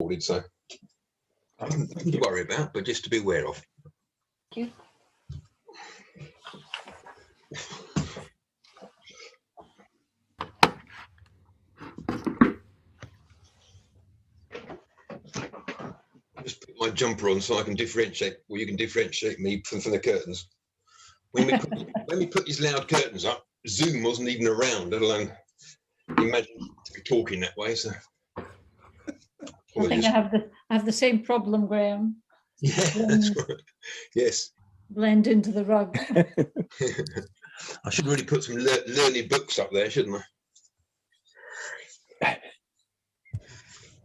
recorded, so nothing to worry about, but just to be aware of. Thank you. Just put my jumper on so I can differentiate, well, you can differentiate me from the curtains. When we put these loud curtains up, Zoom wasn't even around, let alone imagine to be talking that way. So I think I have the same problem, Graham. yeah, that's right. Yes. Blend into the rug. I should really put some learning books up there, shouldn't I?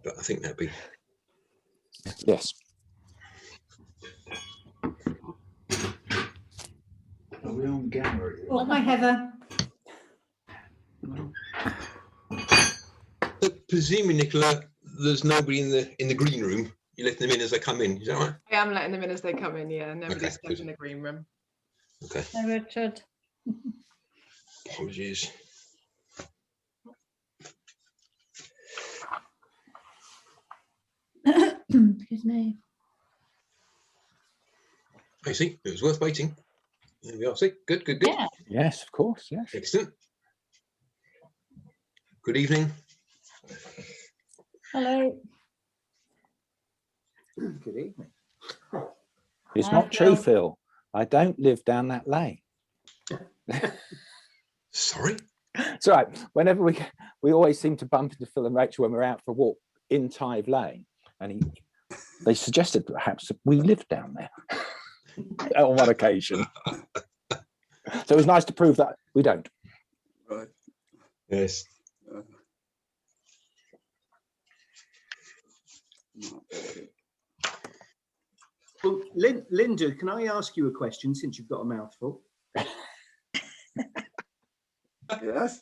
But I think that'd be. Yes. Are we on gallery? Oh, hi, Heather. So presumably, Nicola, there's nobody in the green room. You let them in as they come in. Is that right? I am letting them in as they come in. Yeah, nobody's Okay, stuck good. in the green room. Okay. Hi, Richard. Apologies. Excuse me. I see. It was worth waiting. There we are. See, good. Yeah. Yes, of course. Yes. Excellent. Good evening. Hello. Good evening. It's Hi, not true, Phil. Phil. I don't live down that lane. Sorry. It's all right. Whenever we always seem to bump into Phil and Rachel when we're out for a walk in Tive Lane, and they suggested perhaps we live down there on one occasion. So it was nice to prove that we don't. Right. Yes. Well, Linda, can I ask you a question since you've got a mouthful? Yes.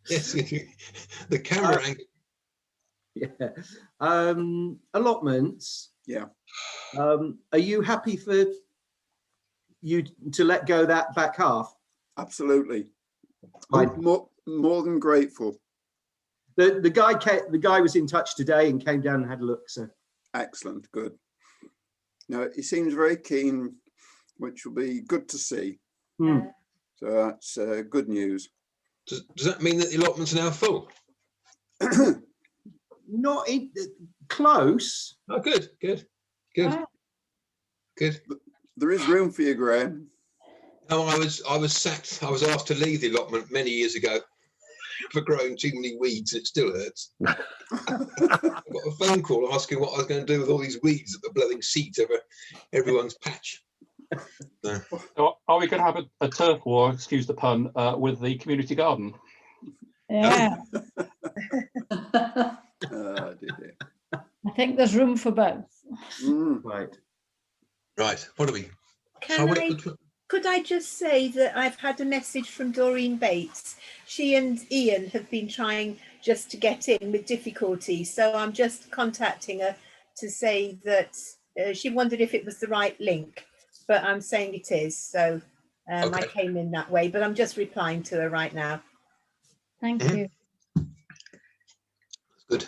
Yes. The camera angle. Yeah. Allotments. Yeah. Are you happy for you to let go that back half? Absolutely. Right. I'm more than grateful. The guy was in touch today and came down and had a look. So Excellent. Good. No, he seems very keen, which will be good to see. Hmm. So that's good news. Does that mean that the allotments are now full? Not close. Oh, good. Wow. Good. There is room for you, Graham. No, I was sacked. I was asked to leave the allotment many years ago for growing too many weeds. It still hurts. I got a phone call asking what I was going to do with all these weeds that were blowing seeds over everyone's patch. So are we going to have a turf war, excuse the pun, with the community garden? Yeah. Dear. I think there's room for both. Right. Right. What are we? Could I just say that I've had a message from Doreen Bates. She and Ian have been trying just to get in with difficulty. So I'm just contacting her to say that she wondered if it was the right link, but I'm saying it is. So I Okay. came in that way, but I'm just replying to her right now. Thank you. That's good.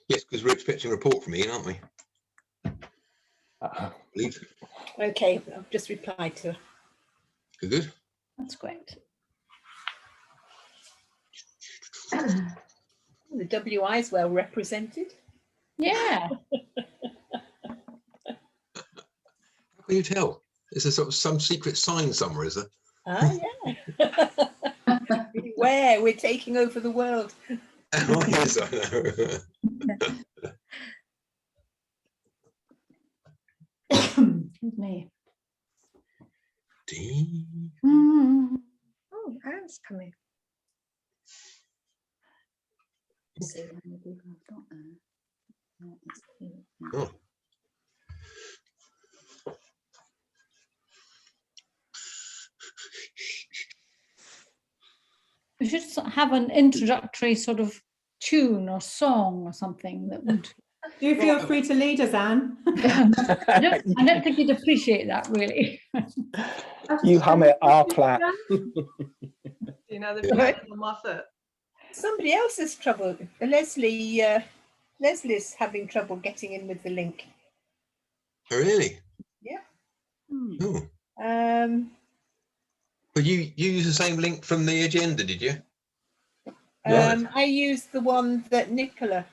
Yes, because we're expecting a report from Ian, aren't we? I believe. Okay, I've just replied to her. Good. That's great. The WI is well represented. Yeah. How can you tell? Is there sort of some secret sign somewhere, is there? Ah, yeah. Beware, we're taking over the world. Oh, yes, I know. Excuse me. Oh, Anne's coming. Oh. We should have an introductory sort of tune or song or something that would. Do feel free to lead us, Anne. I don't think you'd appreciate that, really. You hum it, I'll clap. You know the piano on my foot. Somebody else has trouble. Leslie's having trouble getting in with the link. Oh, really? Yeah. Oh. Um, But you use the same link from the agenda, did you? I used the one that Nicola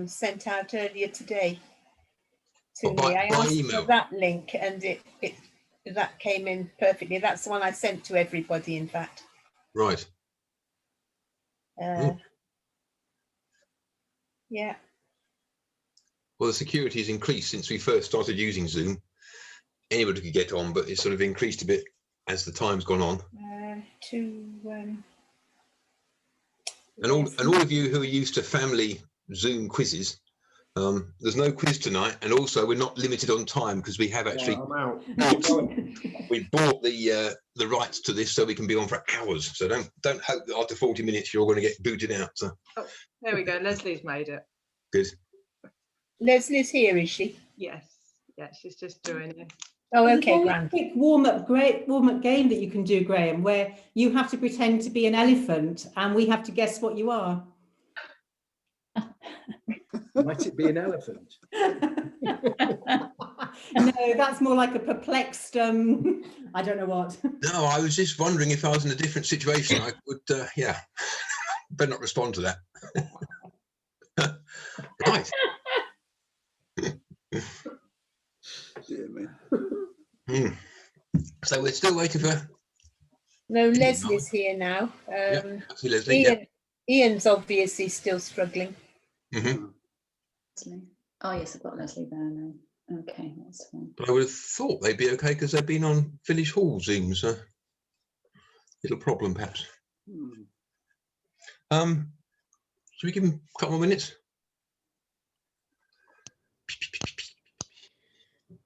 sent out earlier today to What, me. I by asked email? for that link, and that came in perfectly. That's the one I sent to everybody, in fact. Right. Yeah. Well, the security has increased since we first started using Zoom. Anybody could get on, but it's sort of increased a bit as the time's gone on. And all of you who are used to family Zoom quizzes, there's no quiz tonight, and also we're not limited on time because we have actually we bought the rights to this so we can be on for hours. So don't hope that after 40 minutes you're going to get booted out. So. Oh, there we go. Leslie's made it. Good. Leslie's here, is she? Yes. Yeah, she's just joining. Oh, There's okay, a grand. quick warm-up game that you can do, Graham, where you have to pretend to be an elephant and we have to guess what you are. Might it be an elephant? No, that's more like a perplexed, I don't know what. No, I was just wondering if I was in a different situation, I would, yeah, better not respond to that. Right. Dear me. So we're still waiting for... No, Leslie's here now. Yeah, I see Leslie. Ian's obviously still struggling. Oh yes, I've got Leslie there now. Okay, that's fine. But I would have thought they'd be okay because they've been on Village Hall Zoom, so little problem perhaps. Should we give them a couple more minutes?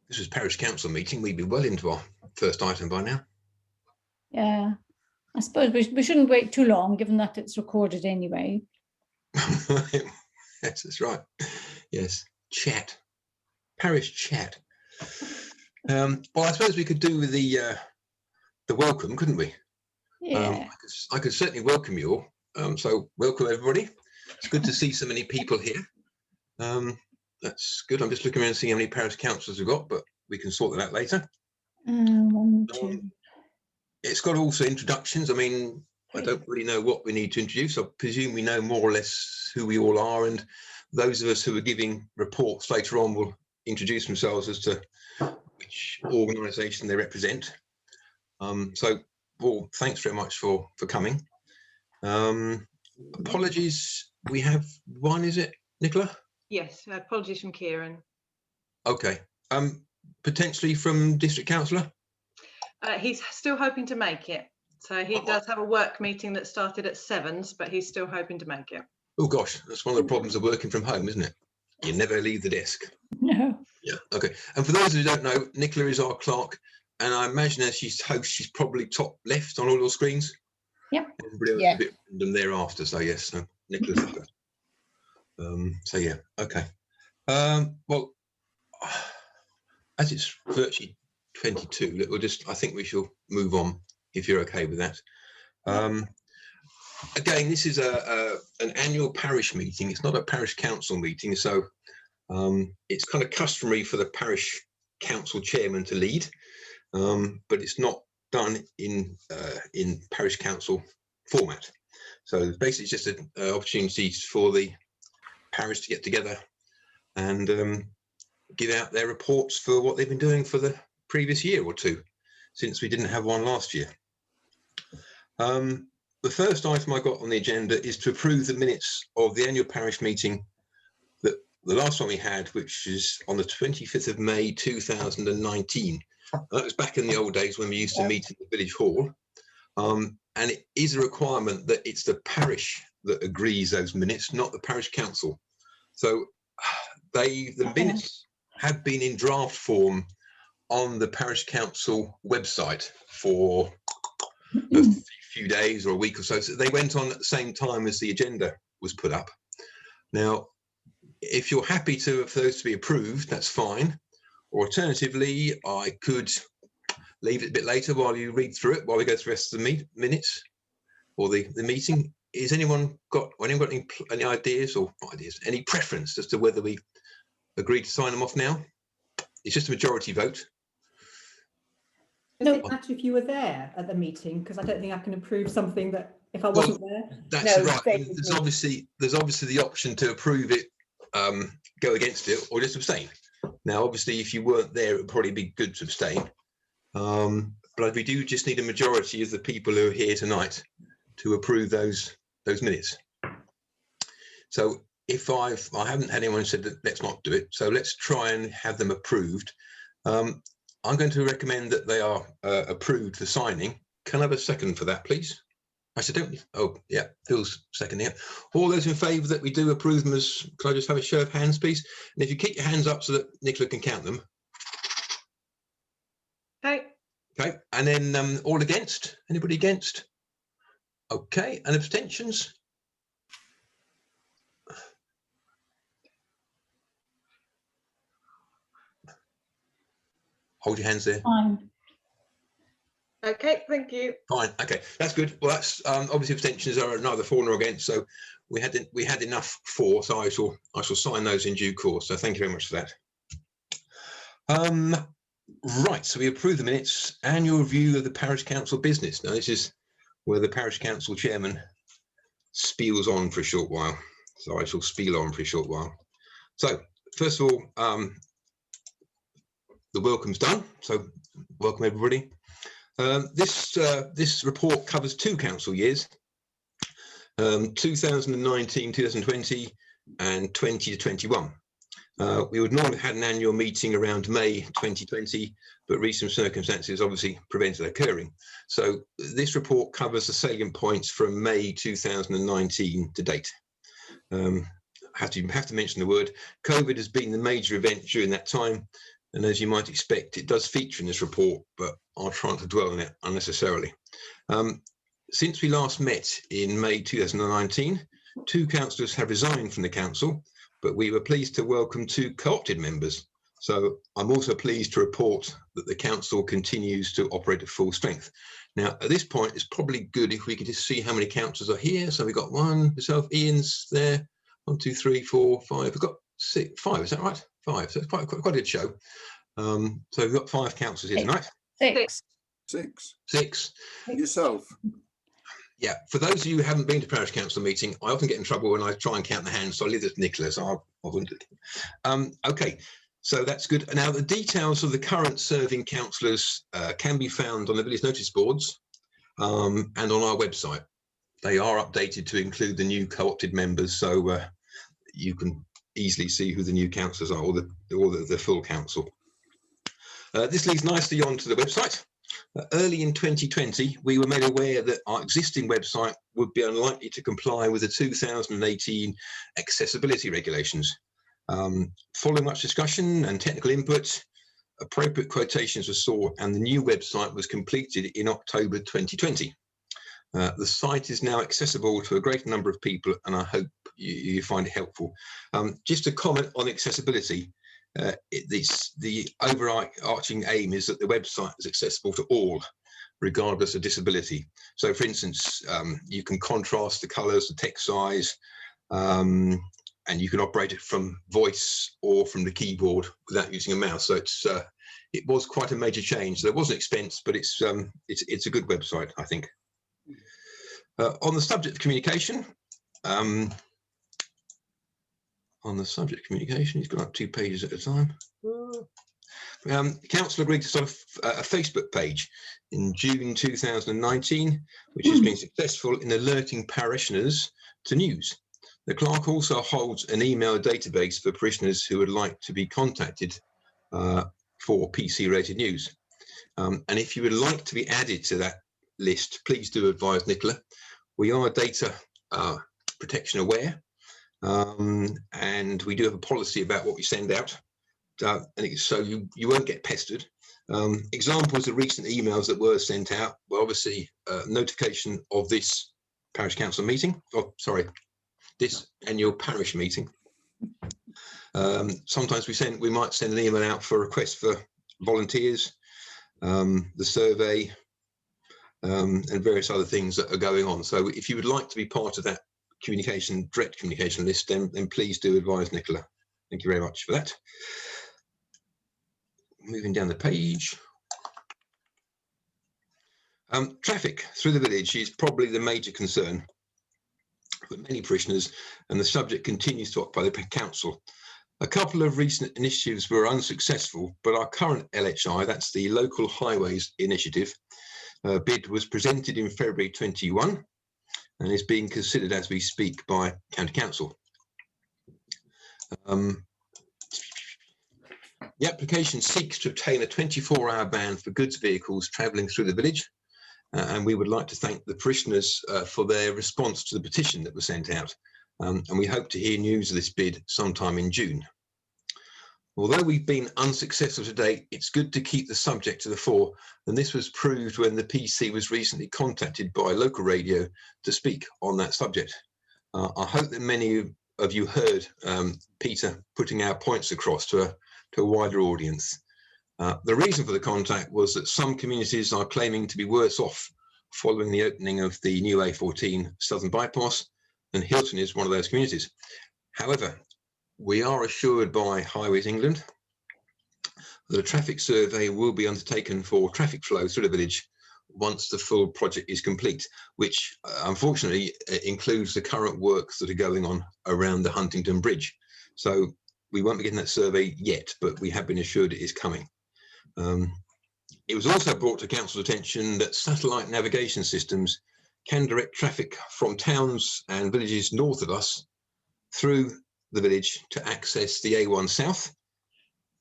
This was Parish Council meeting. We'd be well into our first item by now. Yeah, I suppose we shouldn't wait too long, given that it's recorded anyway. Yes, that's right. Yes, chat, parish chat. Well, I suppose we could do with the welcome, couldn't we? Yeah. I could certainly welcome you all. So welcome everybody. It's good to see so many people here. That's good. I'm just looking around and seeing how many parish councillors we've got, but we can sort that out later. 1, 2. It's got also introductions. I mean, I don't really know what we need to introduce. I presume we know more or less who we all are, and those of us who are giving reports later on will introduce themselves as to which organisation they represent. So, well, thanks very much for coming. Apologies, we have one, is it, Nicola? Yes, apologies from Kieran. Okay. Potentially from District Councillor? He's still hoping to make it. So he does have a work meeting that started at 7s, but he's still hoping to make it. Oh gosh, that's one of the problems of working from home, isn't it? You never leave the desk. No. Yeah, okay. And for those who don't know, Nicola is our clerk, and I imagine as she's host, she's probably top left on all your screens. Yep. Yeah. A bit random thereafter, so yes, so Nicola's the host. So yeah, okay. Well, as it's virtually 22, I think we shall move on if you're okay with that. Again, this is an annual parish meeting. It's not a parish council meeting, so it's kind of customary for the parish council chairman to lead, but it's not done in parish council format. So basically, it's just an opportunity for the parish to get together and give out their reports for what they've been doing for the previous year or two, since we didn't have one last year. The first item I got on the agenda is to approve the minutes of the annual parish meeting, that the last one we had, which is on the 25th of May 2019. That was back in the old days when we used to meet in the village hall. And it is a requirement that it's the parish that agrees those minutes, not the parish council. So the minutes have been in draft form on the parish council website for a few days or a week or so. So they went on at the same time as the agenda was put up. Now, if you're happy for those to be approved, that's fine. Or alternatively, I could leave it a bit later while you read through it, while we go through the rest of the minutes or the meeting. is anyone got any ideas or not ideas, any preference as to whether we agree to sign them off now? It's just a majority vote. Does it matter if you were there at the meeting? Because I don't think I can approve something that if I wasn't there. That's No, right. same with There's obviously the option to approve it, go against it, or just abstain. Now, obviously, if you weren't there, it would probably be good to abstain. But we do just need a majority of the people who are here tonight to approve those minutes. So if I haven't had anyone said that let's not do it, so let's try and have them approved. I'm going to recommend that they are approved for signing. Can I have a second for that, please? Actually, don't we? Oh, yeah, Phil's second here. All those in favour that we do approve them as, can I just have a show of hands, please? And if you keep your hands up so that Nicola can count them. Okay. Okay, and then all against? Anybody against? Okay, and abstentions? Hold your hands there. Fine. Okay, thank you. Fine. Okay, that's good. Well, that's obviously abstentions are neither for nor against. So we had enough for. So I shall sign those in due course. So thank you very much for that. Right. So we approve the minutes. Annual review of the parish council business. Now this is where the parish council chairman spiels on for a short while. So I shall spiel on for a short while. So first of all, the welcome's done. So welcome everybody. This report covers 2 council years, 2019, 2020 and 20 to 21. We would normally have had an annual meeting around May 2020, but recent circumstances obviously prevented occurring. So this report covers the salient points from May 2019 to date. Have to mention the word COVID has been the major event during that time. And as you might expect, it does feature in this report, but I'll try not to dwell on it unnecessarily. Since we last met in May 2019, 2 councillors have resigned from the council, but we were pleased to welcome 2 co-opted members. So I'm also pleased to report that the council continues to operate at full strength. Now, at this point, it's probably good if we could just see how many councillors are here. So we've got 1, myself, Ian's there, 1, 2, 3, 4, 5. We've got 5, is that right? 5, so it's quite a good show. So we've got 5 councillors here tonight. 6. 6. Yourself. Yeah, for those of you who haven't been to parish council meeting, I often get in trouble when I try and count the hands, so I leave this to Nicola, so I wouldn't do it. Okay, so that's good. Now, the details of the current serving councillors can be found on the village notice boards and on our website. They are updated to include the new co-opted members, so you can easily see who the new councillors are, or the full council. This leads nicely onto the website. Early in 2020, we were made aware that our existing website would be unlikely to comply with the 2018 accessibility regulations. Following much discussion and technical input, appropriate quotations were sought and the new website was completed in October 2020. The site is now accessible to a greater number of people, and I hope you find it helpful. Just to comment on accessibility, the overarching aim is that the website is accessible to all, regardless of disability. So, for instance, you can contrast the colours, the text size, and you can operate it from voice or from the keyboard without using a mouse. So it was quite a major change. There was an expense, but it's a good website, I think. On the subject of communication, he's got up 2 pages at a time. Council agreed to start a Facebook page in June 2019, which has been successful in alerting parishioners to news. The clerk also holds an email database for parishioners who would like to be contacted for PC-related news. And if you would like to be added to that list, please do advise Nicola. We are data protection aware, and we do have a policy about what we send out, and so you won't get pestered. Examples of recent emails that were sent out were obviously notification of this parish council meeting, this annual parish meeting. Sometimes we might send an email out for requests for volunteers, the survey, and various other things that are going on. So if you would like to be part of that direct communication list, then please do advise Nicola. Thank you very much for that. Moving down the page. Traffic through the village is probably the major concern for many parishioners, and the subject continues to occupy the council. A couple of recent initiatives were unsuccessful, but our current LHI, that's the Local Highways Initiative, bid was presented in February 21 and is being considered as we speak by County Council. The application seeks to obtain a 24-hour ban for goods vehicles travelling through the village, and we would like to thank the parishioners for their response to the petition that was sent out, and we hope to hear news of this bid sometime in June. Although we've been unsuccessful to date, it's good to keep the subject to the fore, and this was proved when the PC was recently contacted by local radio to speak on that subject. I hope that many of you heard Peter putting our points across to a wider audience. The reason for the contact was that some communities are claiming to be worse off following the opening of the new A14 Southern Bypass, and Hilton is one of those communities. However, we are assured by Highways England that a traffic survey will be undertaken for traffic flow through the village once the full project is complete, which unfortunately includes the current works that are going on around the Huntingdon Bridge. So we won't be getting that survey yet, but we have been assured it is coming. It was also brought to council's attention that satellite navigation systems can direct traffic from towns and villages north of us through the village to access the A1 South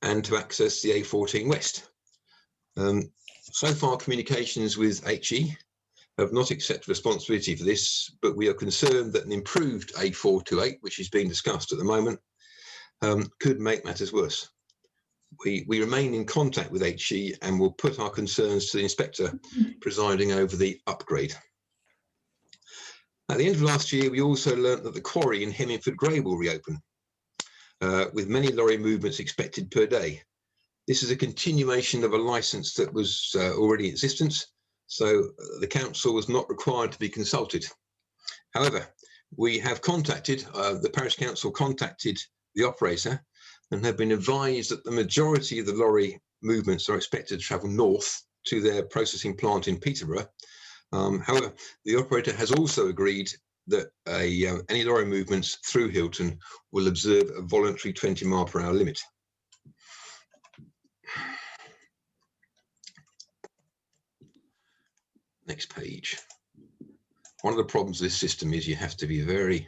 and to access the A14 West. So far, communications with HE have not accepted responsibility for this, but we are concerned that an improved A428, which is being discussed at the moment, could make matters worse. We remain in contact with HE and will put our concerns to the inspector presiding over the upgrade. At the end of last year, we also learnt that the quarry in Hemmingford Grey will reopen, with many lorry movements expected per day. This is a continuation of a licence that was already in existence, so the council was not required to be consulted. However, we have contacted, the Parish Council contacted the operator and have been advised that the majority of the lorry movements are expected to travel north to their processing plant in Peterborough. However, the operator has also agreed that any lorry movements through Hilton will observe a voluntary 20-mile-per-hour limit. Next page. One of the problems with this system is you have to be very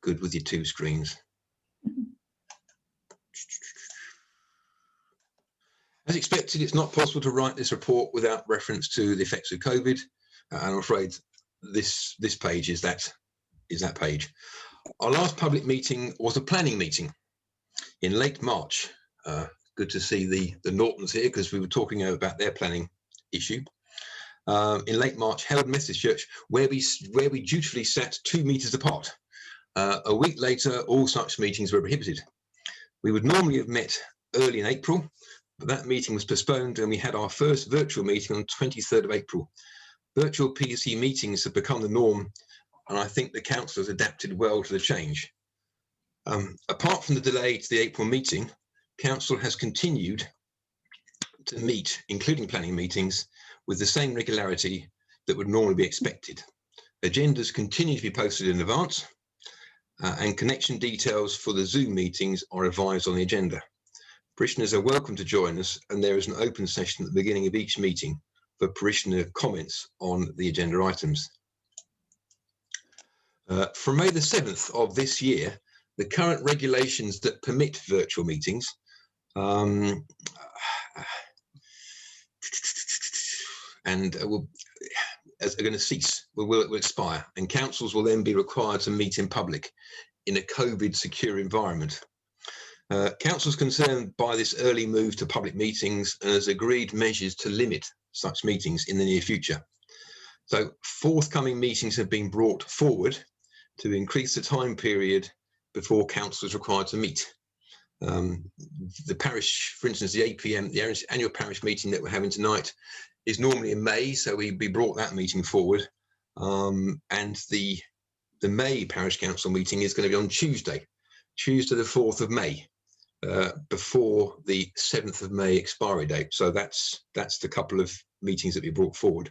good with your two screens. As expected, it's not possible to write this report without reference to the effects of COVID. I'm afraid this page is that page. Our last public meeting was a planning meeting in late March. Good to see the Nortons here because we were talking about their planning issue. In late March, held Methodist Church, where we dutifully sat 2 meters apart. A week later, all such meetings were prohibited. We would normally have met early in April, but that meeting was postponed and we had our first virtual meeting on 23rd of April. Virtual PSC meetings have become the norm, and I think the council has adapted well to the change. Apart from the delay to the April meeting, council has continued to meet, including planning meetings, with the same regularity that would normally be expected. Agendas continue to be posted in advance, and connection details for the Zoom meetings are advised on the agenda. Parishioners are welcome to join us, and there is an open session at the beginning of each meeting for parishioner comments on the agenda items. From May the 7th of this year, the current regulations that permit virtual meetings are going to cease, will expire, and councils will then be required to meet in public in a COVID secure environment. Council's concerned by this early move to public meetings and has agreed measures to limit such meetings in the near future. So forthcoming meetings have been brought forward to increase the time period before council is required to meet. The parish, for instance, the APM, the annual parish meeting that we're having tonight, is normally in May, so we brought that meeting forward. And the May Parish Council meeting is going to be on Tuesday the 4th of May, before the 7th of May expiry date. So that's the couple of meetings that we brought forward.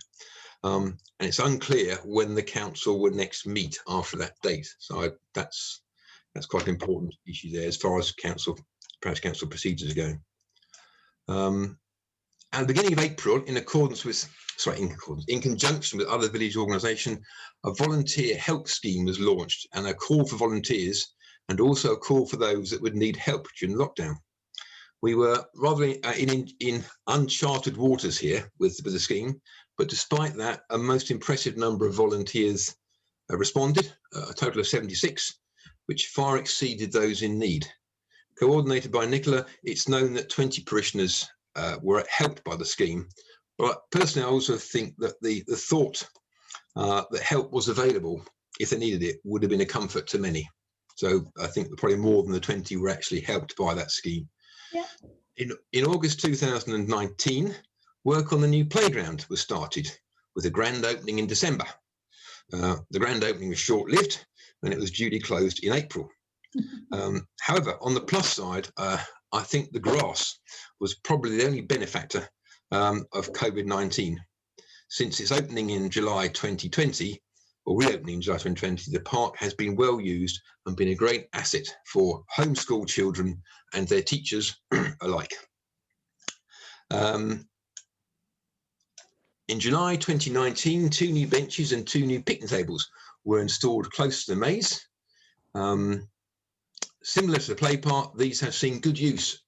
And it's unclear when the council will next meet after that date. So that's quite an important issue there as far as parish council procedures go. At the beginning of April, in conjunction with other village organisation, a volunteer help scheme was launched, and a call for volunteers, and also a call for those that would need help during lockdown. We were rather in uncharted waters here with the scheme, but despite that, a most impressive number of volunteers responded, a total of 76, which far exceeded those in need. Coordinated by Nicola, it's known that 20 parishioners were helped by the scheme, but personally I also think that the thought that help was available if they needed it would have been a comfort to many. So I think that probably more than the 20 were actually helped by that scheme. Yeah. In August 2019, work on the new playground was started with a grand opening in December. The grand opening was short-lived and it was duly closed in April. However, on the plus side, I think the grass was probably the only benefactor of COVID-19. Since its opening in July 2020, or reopening in July 2020, the park has been well used and been a great asset for homeschool children and their teachers alike. In July 2019, 2 new benches and 2 new picnic tables were installed close to the maze. Similar to the play park, these have seen good use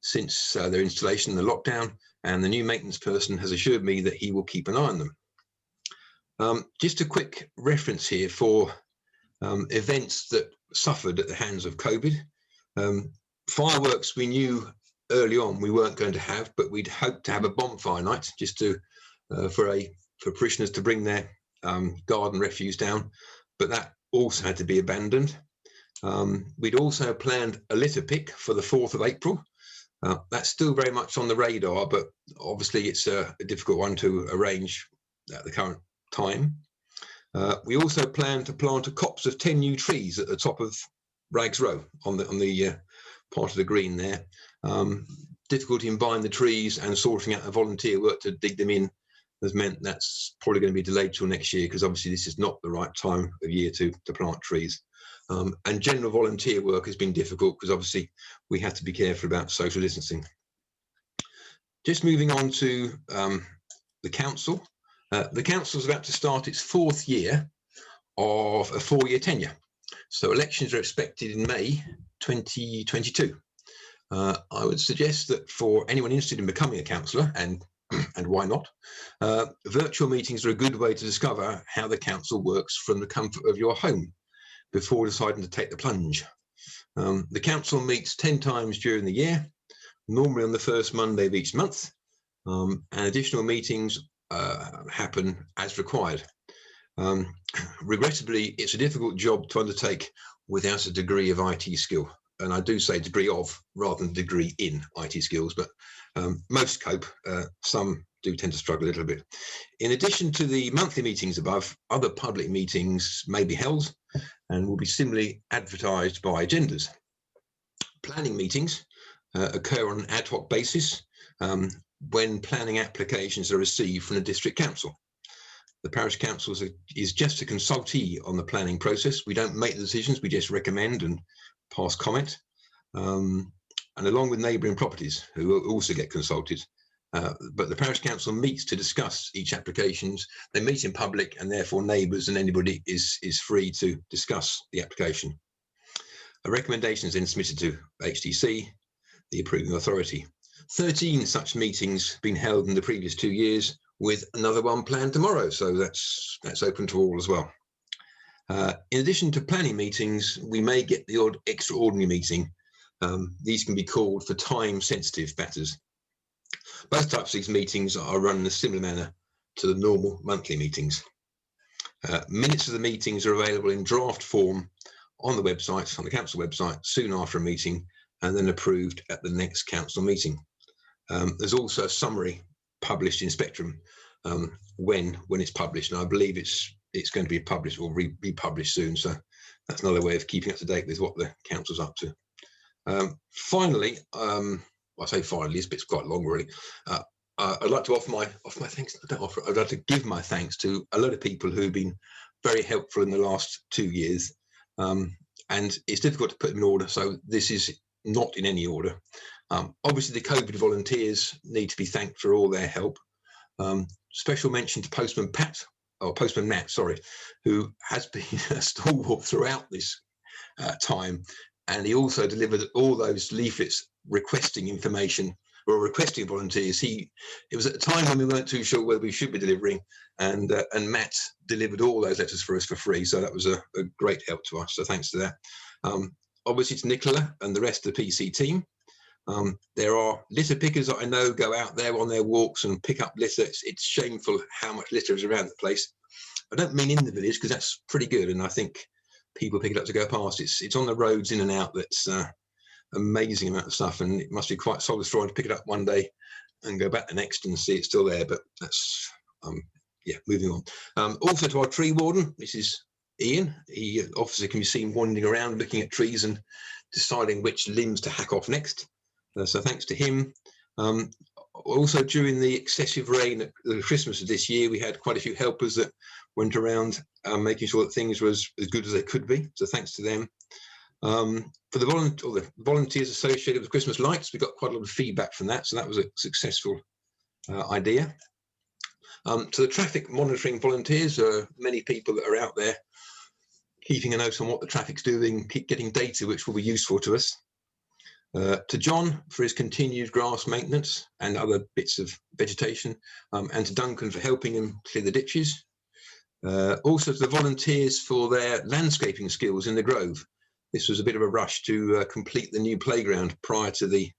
since their installation in the lockdown, and the new maintenance person has assured me that he will keep an eye on them. Just a quick reference here for events that suffered at the hands of COVID. Fireworks we knew early on we weren't going to have, but we'd hoped to have a bonfire night just to for parishioners to bring their garden refuse down, but that also had to be abandoned. We'd also planned a litter pick for the 4th of April. That's still very much on the radar, but obviously it's a difficult one to arrange at the current time. We also planned to plant a copse of 10 new trees at the top of Rags Row on the part of the green there. Difficulty in buying the trees and sorting out the volunteer work to dig them in has meant that's probably going to be delayed till next year, because obviously this is not the right time of year to plant trees. And general volunteer work has been difficult because obviously we have to be careful about social distancing. Just moving on to the council. The council is about to start its 4th year of a 4-year tenure. So elections are expected in May 2022. I would suggest that for anyone interested in becoming a councillor, and why not, virtual meetings are a good way to discover how the council works from the comfort of your home before deciding to take the plunge. The council meets 10 times during the year, normally on the first Monday of each month, and additional meetings happen as required. Regrettably, it's a difficult job to undertake without a degree of IT skill. And I do say degree of rather than degree in IT skills, but most cope, some do tend to struggle a little bit. In addition to the monthly meetings above, other public meetings may be held and will be similarly advertised by agendas. Planning meetings occur on an ad hoc basis when planning applications are received from the district council. The parish council is just a consultee on the planning process. We don't make the decisions, we just recommend and pass comment. And along with neighbouring properties who also get consulted. But the parish council meets to discuss each application. They meet in public, and therefore neighbours and anybody is free to discuss the application. A recommendation is then submitted to HDC, the approving authority. 13 such meetings been held in the previous 2 years, with another one planned tomorrow. So that's open to all as well. In addition to planning meetings, we may get the odd extraordinary meeting. These can be called for time-sensitive matters. Both types of these meetings are run in a similar manner to the normal monthly meetings. Minutes of the meetings are available in draft form on the website, on the council website, soon after a meeting, and then approved at the next council meeting. There's also a summary published in Spectrum when it's published, and I believe it's going to be published or republished soon. So that's another way of keeping up to date with what the council's up to. Finally, I say finally, it's quite long really. I'd like to offer my thanks. I'd like to give my thanks to a lot of people who've been very helpful in the last 2 years, and it's difficult to put them in order. So this is not in any order. Obviously, the COVID volunteers need to be thanked for all their help. Special mention to Postman Matt, sorry, who has been a stalwart throughout this time, and he also delivered all those leaflets requesting information or requesting volunteers. It was at a time when we weren't too sure whether we should be delivering, and Matt delivered all those letters for us for free. So that was a great help to us. So thanks to that. Obviously, to Nicola and the rest of the PC team. There are litter pickers that I know go out there on their walks and pick up litter. It's shameful how much litter is around the place. I don't mean in the village, because that's pretty good, and I think people pick it up to go past. It's on the roads in and out. That's amazing amount of stuff, and it must be quite soul destroying to pick it up one day and go back the next and see it's still there. But that's yeah, moving on. Also to our tree warden, this is Ian. He officer can be seen wandering around looking at trees and deciding which limbs to hack off next. So thanks to him. Also, during the excessive rain at the Christmas of this year, we had quite a few helpers that went around making sure that things were as good as they could be. So thanks to them. For the volunteers associated with Christmas lights, we got quite a lot of feedback from that. So that was a successful idea. To the traffic monitoring volunteers, many people that are out there keeping a note on what the traffic's doing, keep getting data which will be useful to us. To John for his continued grass maintenance and other bits of vegetation, and to Duncan for helping him clear the ditches. Also to the volunteers for their landscaping skills in the Grove. This was a bit of a rush to complete the new playground prior to the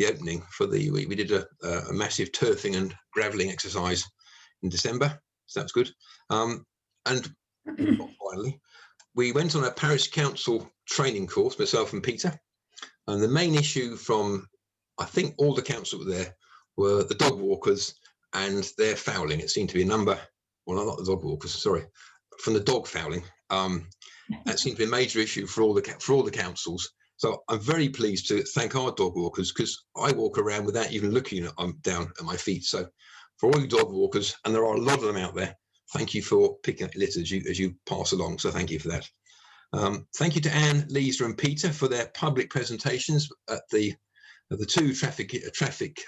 opening. We did a massive turfing and gravelling exercise in December, so that's good. And finally, we went on a Parish Council training course, myself and Peter. And the main issue from, I think, all the council there were the dog walkers and their fouling. It seemed to be a number, well, not the dog walkers, sorry, from the dog fouling. That seemed to be a major issue for all the councils. So I'm very pleased to thank our dog walkers, because I walk around without even looking down at my feet. So for all you dog walkers, and there are a lot of them out there, thank you for picking up litter as you pass along. So thank you for that. Thank you to Anne, Lisa and Peter for their public presentations at the two traffic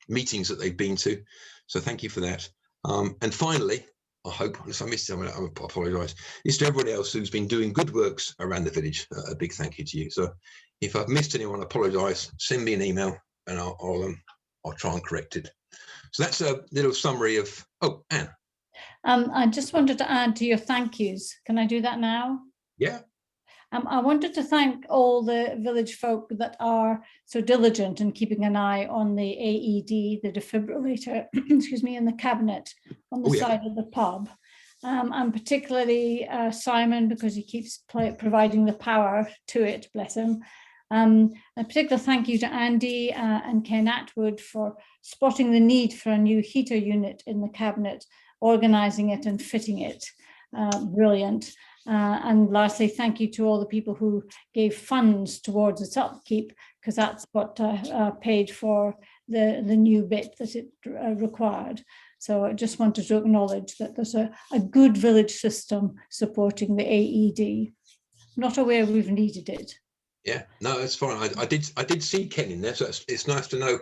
meetings that they've been to. So thank you for that. And finally, I hope, if I missed someone, I apologise. It's to everyone else who's been doing good works around the village. A big thank you to you. So if I've missed anyone, I apologise. Send me an email and I'll try and correct it. So that's a little summary of, oh, Anne. I just wanted to add to your thank yous. Can I do that now? Yeah. I wanted to thank all the village folk that are so diligent in keeping an eye on the AED, the defibrillator, excuse me, in the cabinet on the side of the pub. And particularly Simon, because he keeps providing the power to it, bless him. A particular thank you to Andy and Ken Atwood for spotting the need for a new heater unit in the cabinet, organising it and fitting it. Brilliant. And lastly, thank you to all the people who gave funds towards its upkeep, because that's what paid for the new bit that it required. So I just wanted to acknowledge that there's a good village system supporting the AED. Not aware we've needed it. Yeah, no, that's fine. I did see Ken in there, so it's nice to know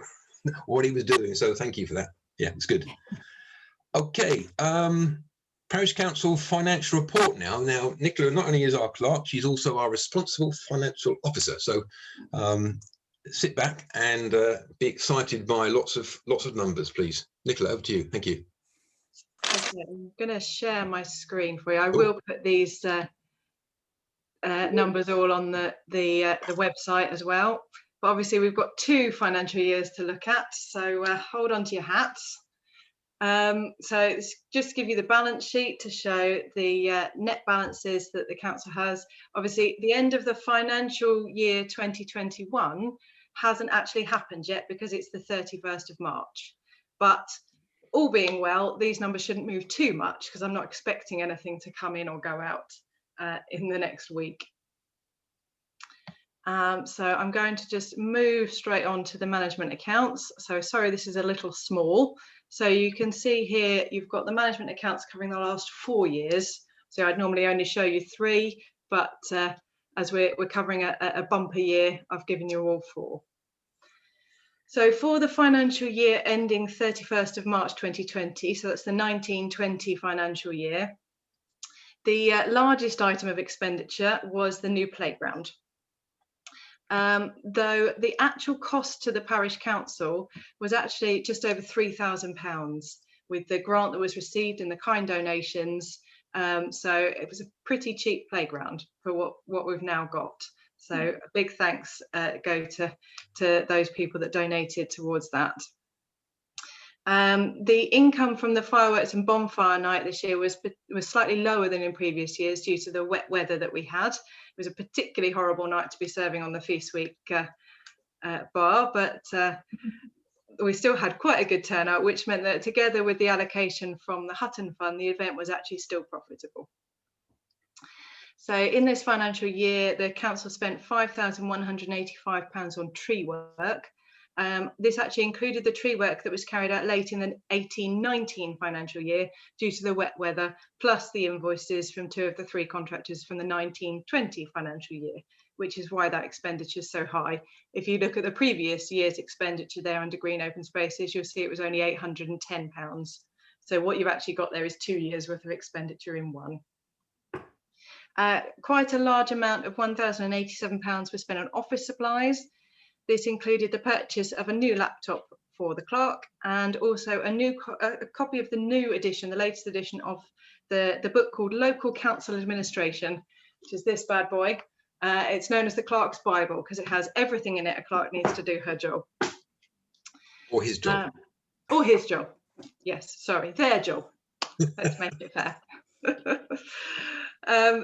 what he was doing. So thank you for that. Yeah, it's good. Okay, Parish Council financial report now. Now, Nicola not only is our clerk, she's also our responsible financial officer. So sit back and be excited by lots of numbers, please. Nicola, over to you. Thank you. Okay, I'm going to share my screen for you. I will put these numbers all on the website as well. But obviously, we've got 2 financial years to look at, so hold on to your hats. So it's just to give you the balance sheet to show the net balances that the council has. Obviously, the end of the financial year 2021 hasn't actually happened yet because it's the 31st of March. but all being well, these numbers shouldn't move too much because I'm not expecting anything to come in or go out in the next week. So I'm going to just move straight on to the management accounts. So sorry, this is a little small. So you can see here, you've got the management accounts covering the last 4 years. So I'd normally only show you 3, but as we're covering a bumper year, I've given you all 4. So for the financial year ending 31st of March 2020, so that's the 1920 financial year, the largest item of expenditure was the new playground. Though the actual cost to the Parish Council was actually just over £3,000 with the grant that was received and the kind donations. So it was a pretty cheap playground for what we've now got. So a big thanks go to those people that donated towards that. The income from the fireworks and bonfire night this year was slightly lower than in previous years due to the wet weather that we had. It was a particularly horrible night to be serving on the Feast Week bar, but we still had quite a good turnout, which meant that together with the allocation from the Hutton Fund, the event was actually still profitable. So in this financial year, the council spent £5,185 on tree work. This actually included the tree work that was carried out late in the 18-19 financial year due to the wet weather, plus the invoices from 2 of the 3 contractors from the 19-20 financial year, which is why that expenditure is so high. If you look at the previous year's expenditure there under green open spaces, you'll see it was only £810. So what you've actually got there is 2 years worth of expenditure in one. Quite a large amount of £1,087 was spent on office supplies. This included the purchase of a new laptop for the clerk and also a copy of the new edition, the latest edition of the book called Local Council Administration, which is this bad boy. It's known as the Clerk's Bible because it has everything in it a clerk needs to do her job. Or his job. Or his job. Yes, sorry, their job. Let's make it fair.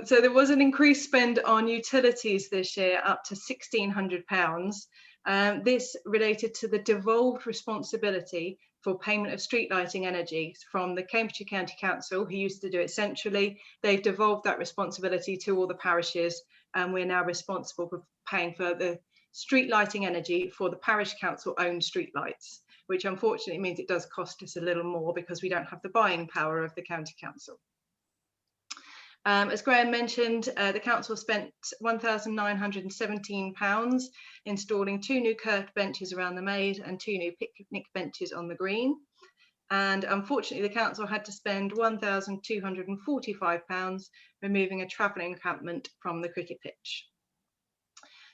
So there was an increased spend on utilities this year, up to £1,600. This related to the devolved responsibility for payment of street lighting energy from the Cambridgeshire County Council, who used to do it centrally. They've devolved that responsibility to all the parishes, and we're now responsible for paying for the street lighting energy for the Parish Council owned street lights, which unfortunately means it does cost us a little more because we don't have the buying power of the County Council. As Graham mentioned, the council spent £1,917 installing 2 new curved benches around the Mead and 2 new picnic benches on the green. And unfortunately, the council had to spend £1,245 removing a travelling encampment from the cricket pitch.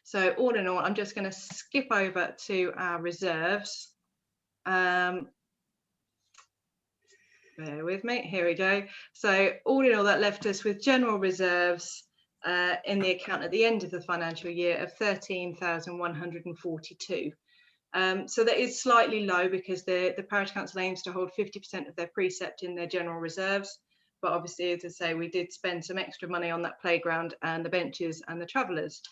So all in all, I'm just going to skip over to our reserves. Bear with me, here we go. So all in all, that left us with general reserves in the account at the end of the financial year of 13,142. So that is slightly low because the Parish Council aims to hold 50% of their precept in their general reserves. But obviously, as I say, we did spend some extra money on that playground and the benches and the travellers,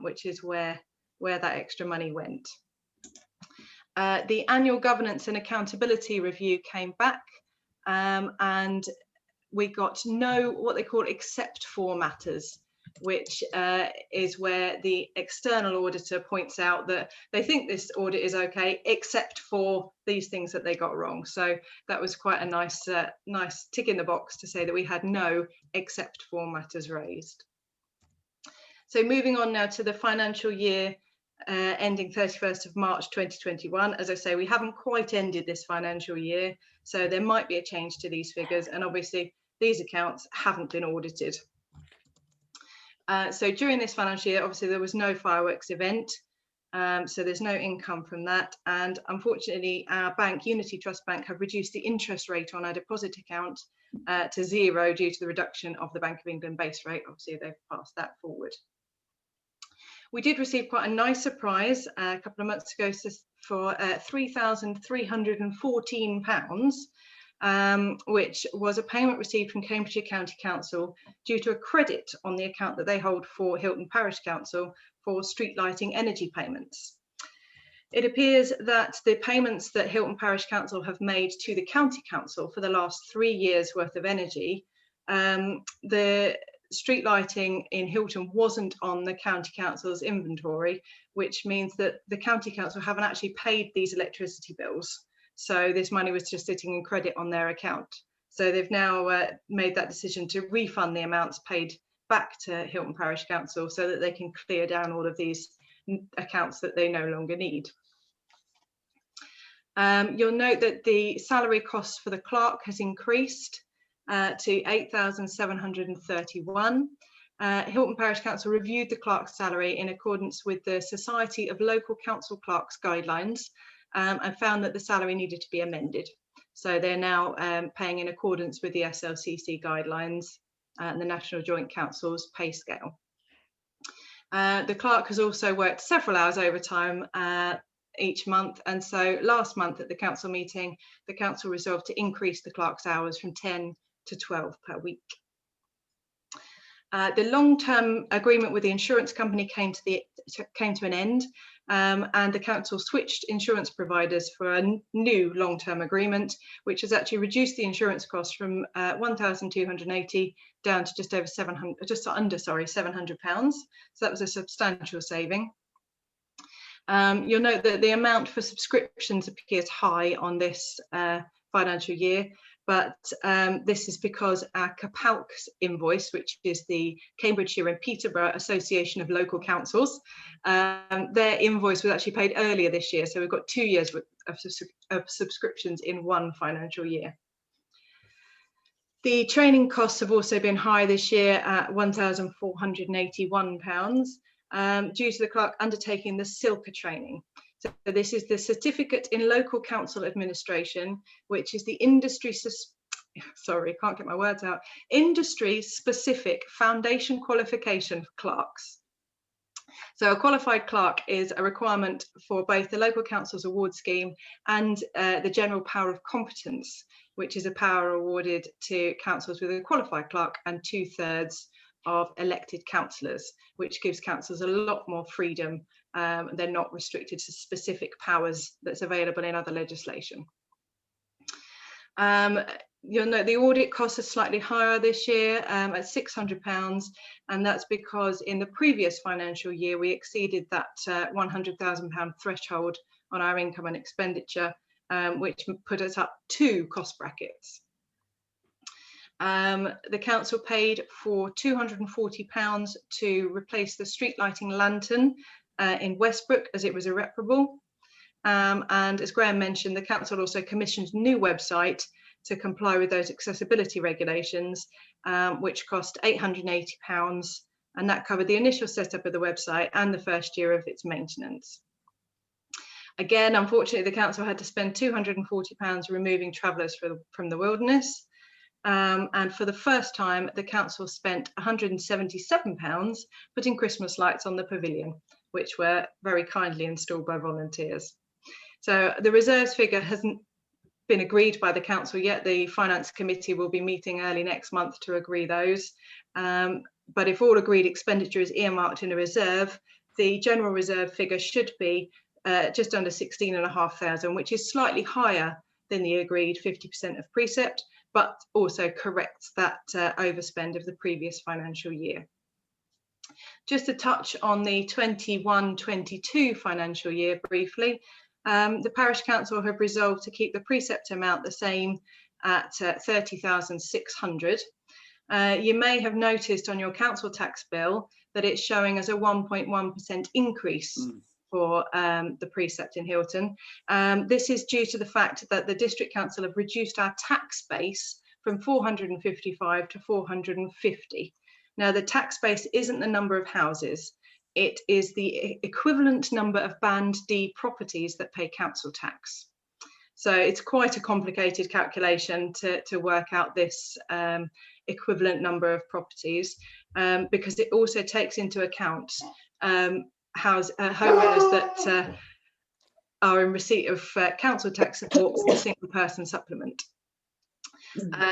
which is where that extra money went. The annual governance and accountability review came back. And we got no what they call except for matters, which is where the external auditor points out that they think this audit is okay, except for these things that they got wrong. So that was quite a nice tick in the box to say that we had no except for matters raised. So moving on now to the financial year ending 31st of March 2021. As I say, we haven't quite ended this financial year, so there might be a change to these figures, and obviously these accounts haven't been audited. So during this financial year, obviously there was no fireworks event, so there's no income from that, and unfortunately our bank, Unity Trust Bank, have reduced the interest rate on our deposit account to 0 due to the reduction of the Bank of England base rate. Obviously they've passed that forward. We did receive quite a nice surprise a couple of months ago for £3,314, which was a payment received from Cambridgeshire County Council due to a credit on the account that they hold for Hilton Parish Council for street lighting energy payments. It appears that the payments that Hilton Parish Council have made to the County Council for the last 3 years worth of energy, the street lighting in Hilton wasn't on the County Council's inventory, which means that the County Council haven't actually paid these electricity bills. So this money was just sitting in credit on their account. So they've now made that decision to refund the amounts paid back to Hilton Parish Council so that they can clear down all of these accounts that they no longer need. You'll note that the salary cost for the clerk has increased to 8,731. Hilton Parish Council reviewed the clerk's salary in accordance with the Society of Local Council Clerks guidelines and found that the salary needed to be amended. So they're now paying in accordance with the SLCC guidelines and the National Joint Council's pay scale. The clerk has also worked several hours overtime each month, and so last month at the council meeting, the council resolved to increase the clerk's hours from 10 to 12 per week. The long-term agreement with the insurance company came to an end, and the council switched insurance providers for a new long-term agreement, which has actually reduced the insurance cost from 1,280 down to just under £700. So that was a substantial saving. You'll note that the amount for subscriptions appears high on this financial year, but this is because our CAPALC's invoice, which is the Cambridgeshire and Peterborough Association of Local Councils, their invoice was actually paid earlier this year. So we've got 2 years of subscriptions in one financial year. The training costs have also been high this year at £1,481. Due to the clerk undertaking the SILCA training. So this is the Certificate in Local Council Administration, which is the industry-specific foundation qualification for clerks. So a qualified clerk is a requirement for both the Local Council's award scheme and the General Power of Competence, which is a power awarded to councils with a qualified clerk and 2/3 of elected councillors, which gives councillors a lot more freedom. They're not restricted to specific powers that's available in other legislation. You'll note the audit costs are slightly higher this year at £600, and that's because in the previous financial year we exceeded that £100,000 threshold on our income and expenditure, which put us up 2 cost brackets. The council paid for £240 to replace the street lighting lantern in Westbrook as it was irreparable. And as Graham mentioned, the council also commissioned a new website to comply with those accessibility regulations, which cost £880, and that covered the initial setup of the website and the first year of its maintenance. Again, unfortunately, the council had to spend £240 removing travellers from the wilderness. And for the first time, the council spent £177 putting Christmas lights on the pavilion, which were very kindly installed by volunteers. So the reserves figure hasn't been agreed by the council yet. The Finance Committee will be meeting early next month to agree those. But if all agreed expenditure is earmarked in a reserve, the general reserve figure should be just under 16,500, which is slightly higher than the agreed 50% of precept, but also corrects that overspend of the previous financial year. Just to touch on the 21-22 financial year briefly, the Parish Council have resolved to keep the precept amount the same at 30,600. You may have noticed on your council tax bill that it's showing as a 1.1% increase for the precept in Hilton. This is due to the fact that the District Council have reduced our tax base from 455 to 450. Now, the tax base isn't the number of houses, it is the equivalent number of Band D properties that pay council tax. So it's quite a complicated calculation to work out this equivalent number of properties, because it also takes into account homeowners that are in receipt of council tax support for the single person supplement.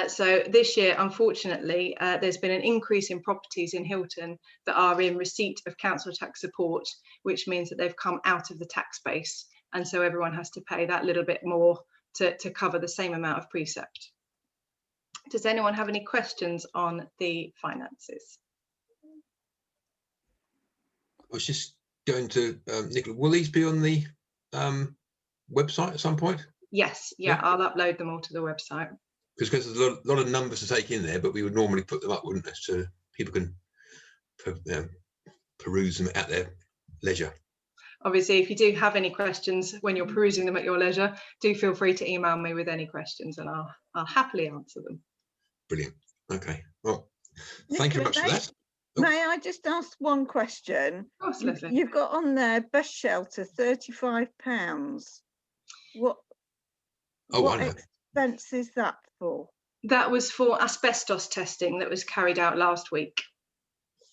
So this year, unfortunately, there's been an increase in properties in Hilton that are in receipt of council tax support, which means that they've come out of the tax base and so everyone has to pay that little bit more to cover the same amount of precept. Does anyone have any questions on the finances? I was just going to Nicola, will these be on the website at some point? Yes, yeah, I'll upload them all to the website. Because there's a lot of numbers to take in there, but we would normally put them up, wouldn't we, so people can peruse them at their leisure. Obviously, if you do have any questions when you're perusing them at your leisure, do feel free to email me with any questions, and I'll happily answer them. Brilliant. Okay. Well, thank you very much for that. May I just ask one question? Of course, Leslie. You've got on there bus shelter, £35. What expense is that for? That was for asbestos testing that was carried out last week.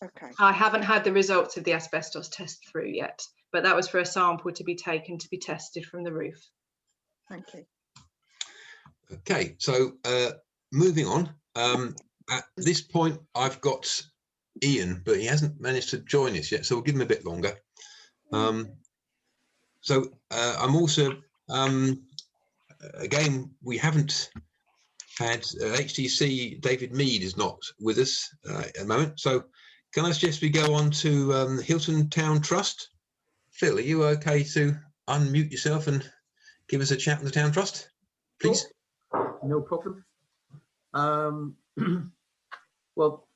Okay. I haven't had the results of the asbestos test through yet, but that was for a sample to be taken to be tested from the roof. Thank you. Okay, so moving on. At this point, I've got Ian, but he hasn't managed to join us yet, so we'll give him a bit longer. So I'm also, again, we haven't had HTC. David Mead is not with us at the moment, so can I suggest we go on to Hilton Town Trust? Phil, are you okay to unmute yourself and give us a chat on the Town Trust, please? Sure. No problem. Well,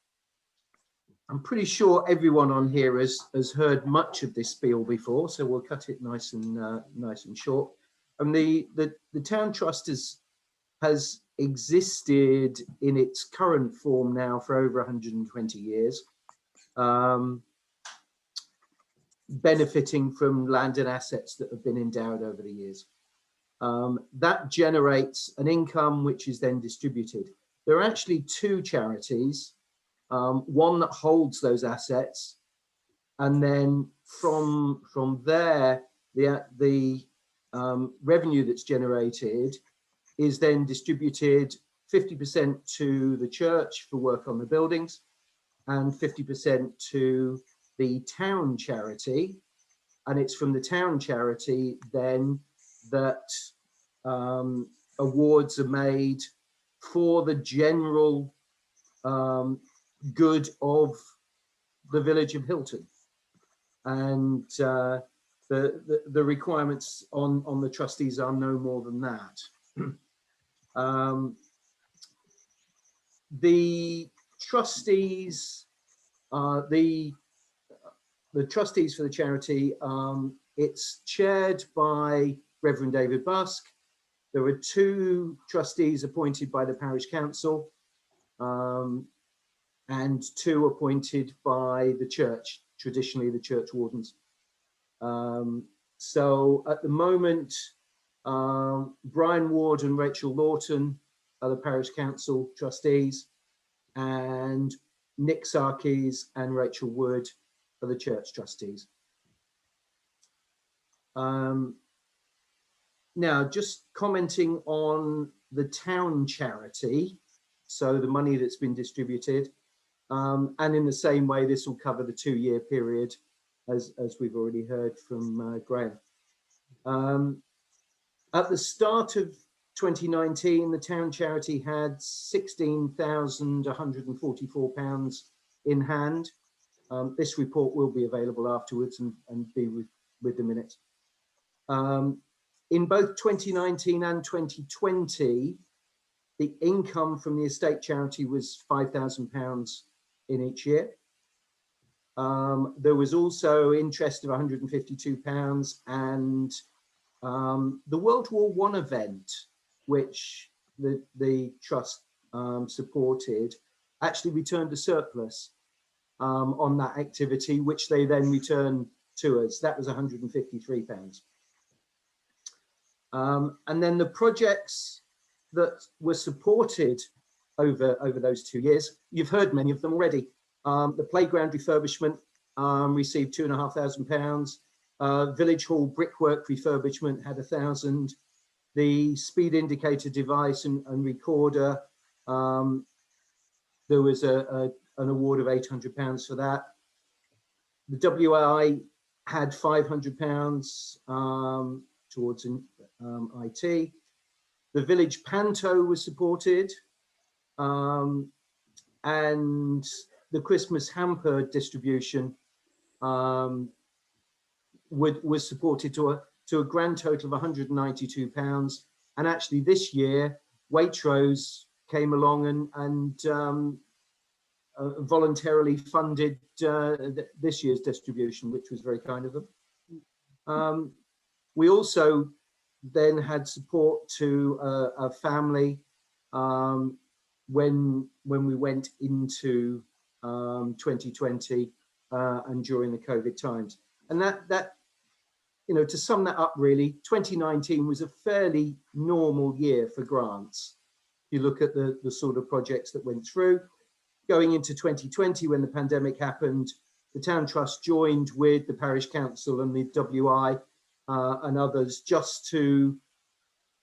I'm pretty sure everyone on here has heard much of this spiel before, so we'll cut it nice and short. And the Town Trust has existed in its current form now for over 120 years, benefiting from land and assets that have been endowed over the years. That generates an income which is then distributed. There are actually two charities, one that holds those assets, and then from there, the revenue that's generated is then distributed 50% to the church for work on the buildings and 50% to the town charity. And it's from the town charity then that awards are made for the general good of the village of Hilton. And the requirements on the trustees are no more than that. The trustees, the trustees for the charity, it's chaired by Reverend David Busk. There are two trustees appointed by the Parish Council, and two appointed by the church, traditionally the church wardens. So at the moment, Brian Ward and Rachel Lawton are the Parish Council trustees, and Nick Sarkis and Rachel Wood are the church trustees. Now, just commenting on the town charity, so the money that's been distributed, and in the same way, this will cover the 2-year period, as we've already heard from Graham. At the start of 2019, the town charity had £16,144 in hand. This report will be available afterwards and be with the minutes. In both 2019 and 2020, the income from the estate charity was £5,000 in each year. There was also interest of £152, and the World War I event, which the trust supported, actually returned a surplus on that activity, which they then returned to us. That was £153. And then the projects that were supported over those 2 years, you've heard many of them already. The playground refurbishment received £2,500. Village Hall brickwork refurbishment had £1,000. The speed indicator device and recorder, there was an award of £800 for that. The WI had £500. towards IT. The village panto was supported, and the Christmas hamper distribution was supported to a grand total of £192. And actually this year, Waitrose came along and voluntarily funded this year's distribution, which was very kind of them. We also then had support to a family when we went into 2020 and during the COVID times. And that you know, to sum that up, really, 2019 was a fairly normal year for grants. You look at the sort of projects that went through. Going into 2020, when the pandemic happened, the Town Trust joined with the Parish Council and the WI and others just to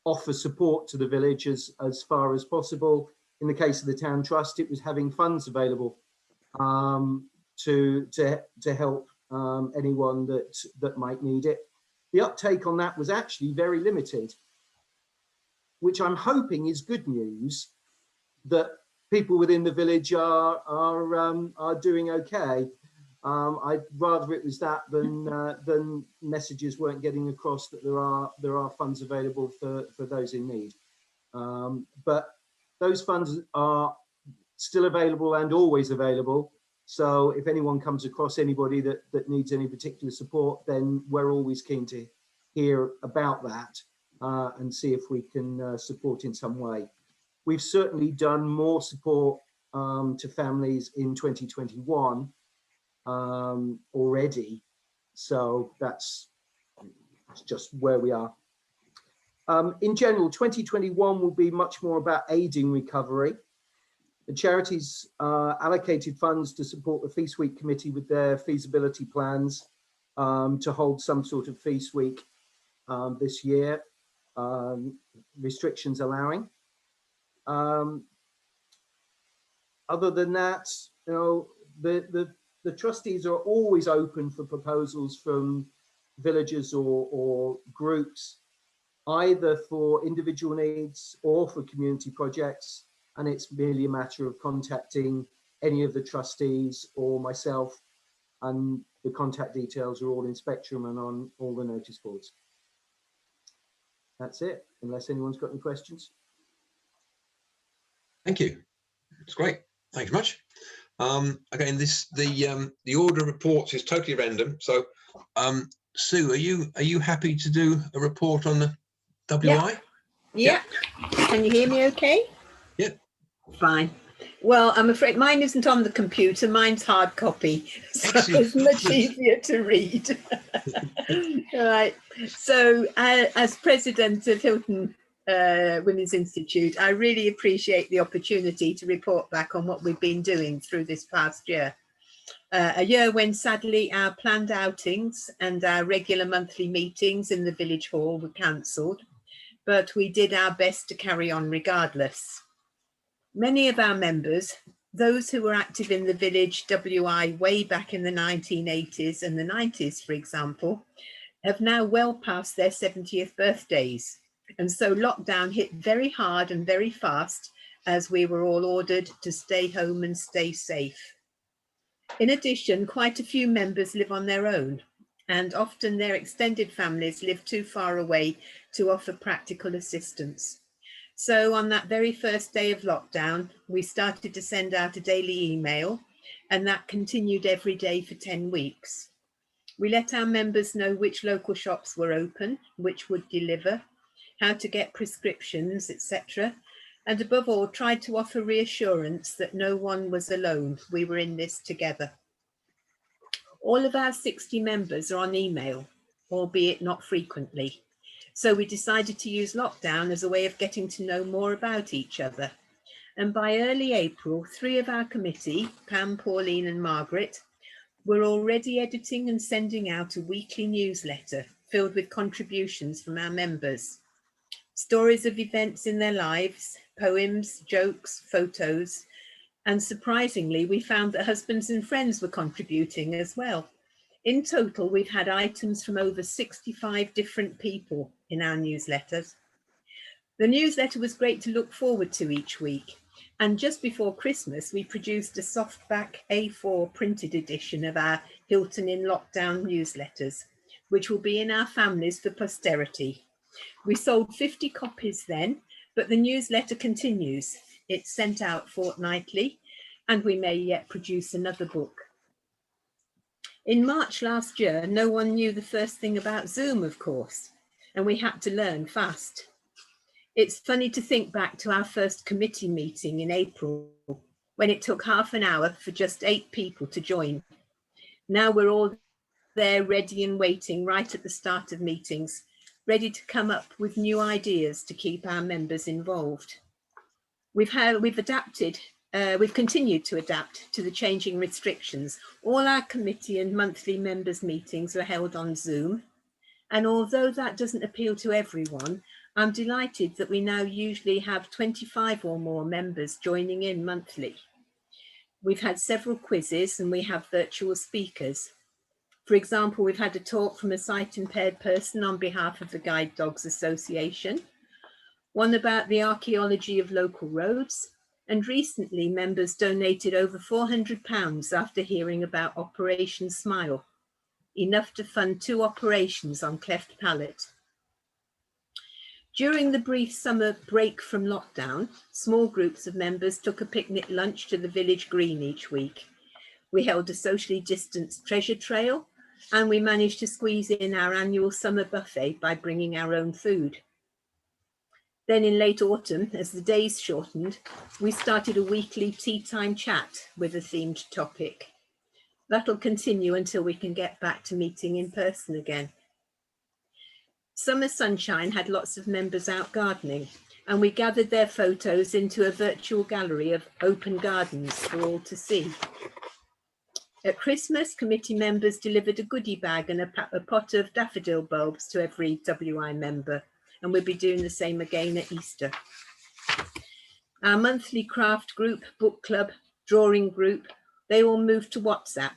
offer support to the village as far as possible. In the case of the Town Trust, it was having funds available to help anyone that might need it. The uptake on that was actually very limited, which I'm hoping is good news, that people within the village are doing okay. I'd rather it was that than messages weren't getting across that there are funds available for those in need. But those funds are still available and always available. So if anyone comes across anybody that needs any particular support, then we're always keen to hear about that and see if we can support in some way. We've certainly done more support to families in 2021 already. So that's just where we are. In general, 2021 will be much more about aiding recovery. The charities allocated funds to support the Feast Week Committee with their feasibility plans to hold some sort of Feast Week this year, restrictions allowing. Other than that, you know, the trustees are always open for proposals from villagers or groups, either for individual needs or for community projects. And it's merely a matter of contacting any of the trustees or myself, and the contact details are all in Spectrum and on all the notice boards. That's it, unless anyone's got any questions. Thank you. It's great. Thanks very much. Again, the order of reports is totally random. So, Sue, are you happy to do a report on the WI? Yeah. Can you hear me okay? Yeah. Fine. Well, I'm afraid mine isn't on the computer. Mine's hard copy, so it's much easier to read. All right. So, as president of Hilton Women's Institute, I really appreciate the opportunity to report back on what we've been doing through this past year. A year when sadly our planned outings and our regular monthly meetings in the village hall were cancelled, but we did our best to carry on regardless. Many of our members, those who were active in the village WI way back in the 1980s and the 90s, for example, have now well past their 70th birthdays. And so lockdown hit very hard and very fast as we were all ordered to stay home and stay safe. In addition, quite a few members live on their own, and often their extended families live too far away to offer practical assistance. So on that very first day of lockdown, we started to send out a daily email, and that continued every day for 10 weeks. We let our members know which local shops were open, which would deliver, how to get prescriptions, etc. And above all, tried to offer reassurance that no one was alone. We were in this together. All of our 60 members are on email, albeit not frequently. So we decided to use lockdown as a way of getting to know more about each other. And by early April, 3 of our committee, Pam, Pauline and Margaret, were already editing and sending out a weekly newsletter filled with contributions from our members. Stories of events in their lives, poems, jokes, photos, and surprisingly, we found that husbands and friends were contributing as well. In total, we've had items from over 65 different people in our newsletters. The newsletter was great to look forward to each week. And just before Christmas, we produced a softback A4 printed edition of our Hilton in Lockdown newsletters, which will be in our families for posterity. We sold 50 copies then, but the newsletter continues. It's sent out fortnightly, and we may yet produce another book. In March last year, no one knew the first thing about Zoom, of course, and we had to learn fast. It's funny to think back to our first committee meeting in April, when it took half an hour for just 8 people to join. Now we're all there ready and waiting right at the start of meetings, ready to come up with new ideas to keep our members involved. We've continued to adapt to the changing restrictions. All our committee and monthly members meetings are held on Zoom. And although that doesn't appeal to everyone, I'm delighted that we now usually have 25 or more members joining in monthly. We've had several quizzes and we have virtual speakers. For example, we've had a talk from a sight-impaired person on behalf of the Guide Dogs Association, one about the archaeology of local roads, and recently members donated over £400 after hearing about Operation Smile, enough to fund 2 operations on cleft palate. During the brief summer break from lockdown, small groups of members took a picnic lunch to the village green each week. We held a socially distanced treasure trail, and we managed to squeeze in our annual summer buffet by bringing our own food. Then in late autumn, as the days shortened, we started a weekly tea time chat with a themed topic. That'll continue until we can get back to meeting in person again. Summer Sunshine had lots of members out gardening, and we gathered their photos into a virtual gallery of open gardens for all to see. At Christmas, committee members delivered a goodie bag and a pot of daffodil bulbs to every WI member, and we'll be doing the same again at Easter. Our monthly craft group, book club, drawing group, they all moved to WhatsApp,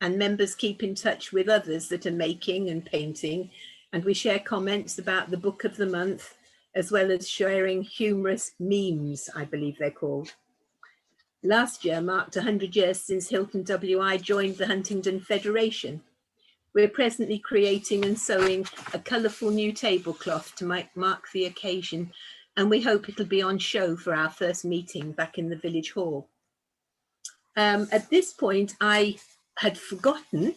and members keep in touch with others that are making and painting, and we share comments about the book of the month, as well as sharing humorous memes, I believe they're called. Last year marked 100 years since Hilton WI joined the Huntingdon Federation. We're presently creating and sewing a colourful new tablecloth to mark the occasion, and we hope it'll be on show for our first meeting back in the village hall. At this point, I had forgotten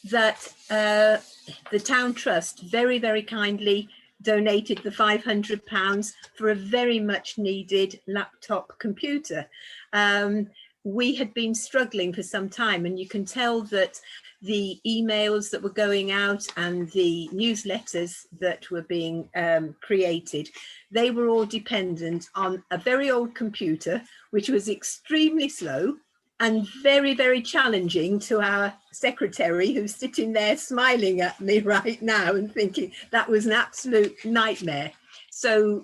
that the Town Trust very, very kindly donated the £500 for a very much needed laptop computer. We had been struggling for some time, and you can tell that the emails that were going out and the newsletters that were being created, they were all dependent on a very old computer, which was extremely slow and very, very challenging to our secretary, who's sitting there smiling at me right now and thinking that was an absolute nightmare. So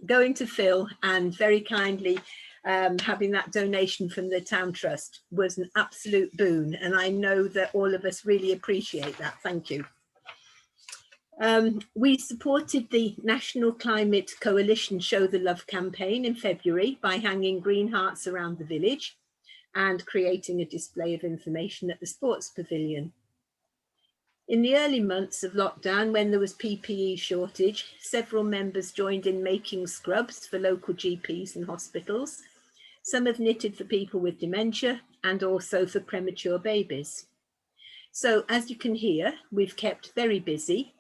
going to Phil and very kindly having that donation from the Town Trust was an absolute boon. And I know that all of us really appreciate that. Thank you. We supported the National Climate Coalition Show the Love campaign in February by hanging green hearts around the village and creating a display of information at the sports pavilion. In the early months of lockdown, when there was PPE shortage, several members joined in making scrubs for local GPs and hospitals. Some have knitted for people with dementia and also for premature babies. So as you can hear, we've kept very busy.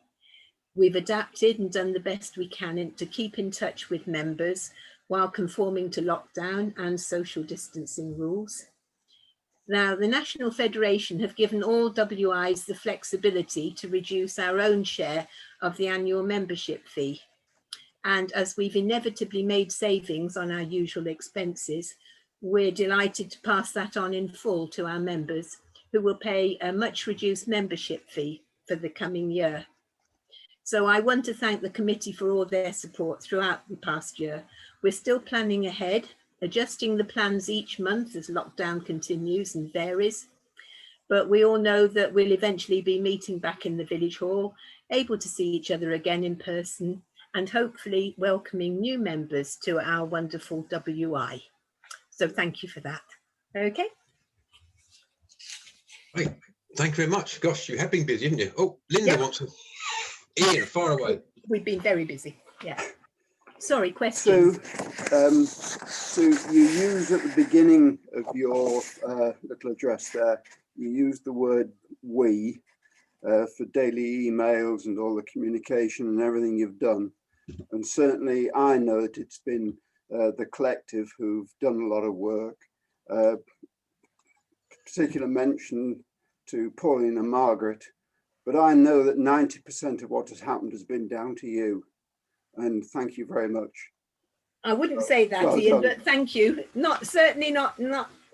We've adapted and done the best we can to keep in touch with members while conforming to lockdown and social distancing rules. Now, the National Federation have given all WIs the flexibility to reduce our own share of the annual membership fee. And as we've inevitably made savings on our usual expenses, we're delighted to pass that on in full to our members, who will pay a much reduced membership fee for the coming year. So I want to thank the committee for all their support throughout the past year. We're still planning ahead, adjusting the plans each month as lockdown continues and varies. but we all know that we'll eventually be meeting back in the village hall, able to see each other again in person, and hopefully welcoming new members to our wonderful WI. So thank you for that. Okay. Great. Thank you very much. Gosh, you have been busy, haven't you? Oh, Linda wants to. Ian, far away. We've been very busy. Yeah. Sorry, questions. So you used at the beginning of your little address there, you used the word we for daily emails and all the communication and everything you've done. And certainly I know that it's been the collective who've done a lot of work. Particular mention to Pauline and Margaret, but I know that 90% of what has happened has been down to you. And thank you very much. I wouldn't say that, Well Ian, done. but thank you. Certainly not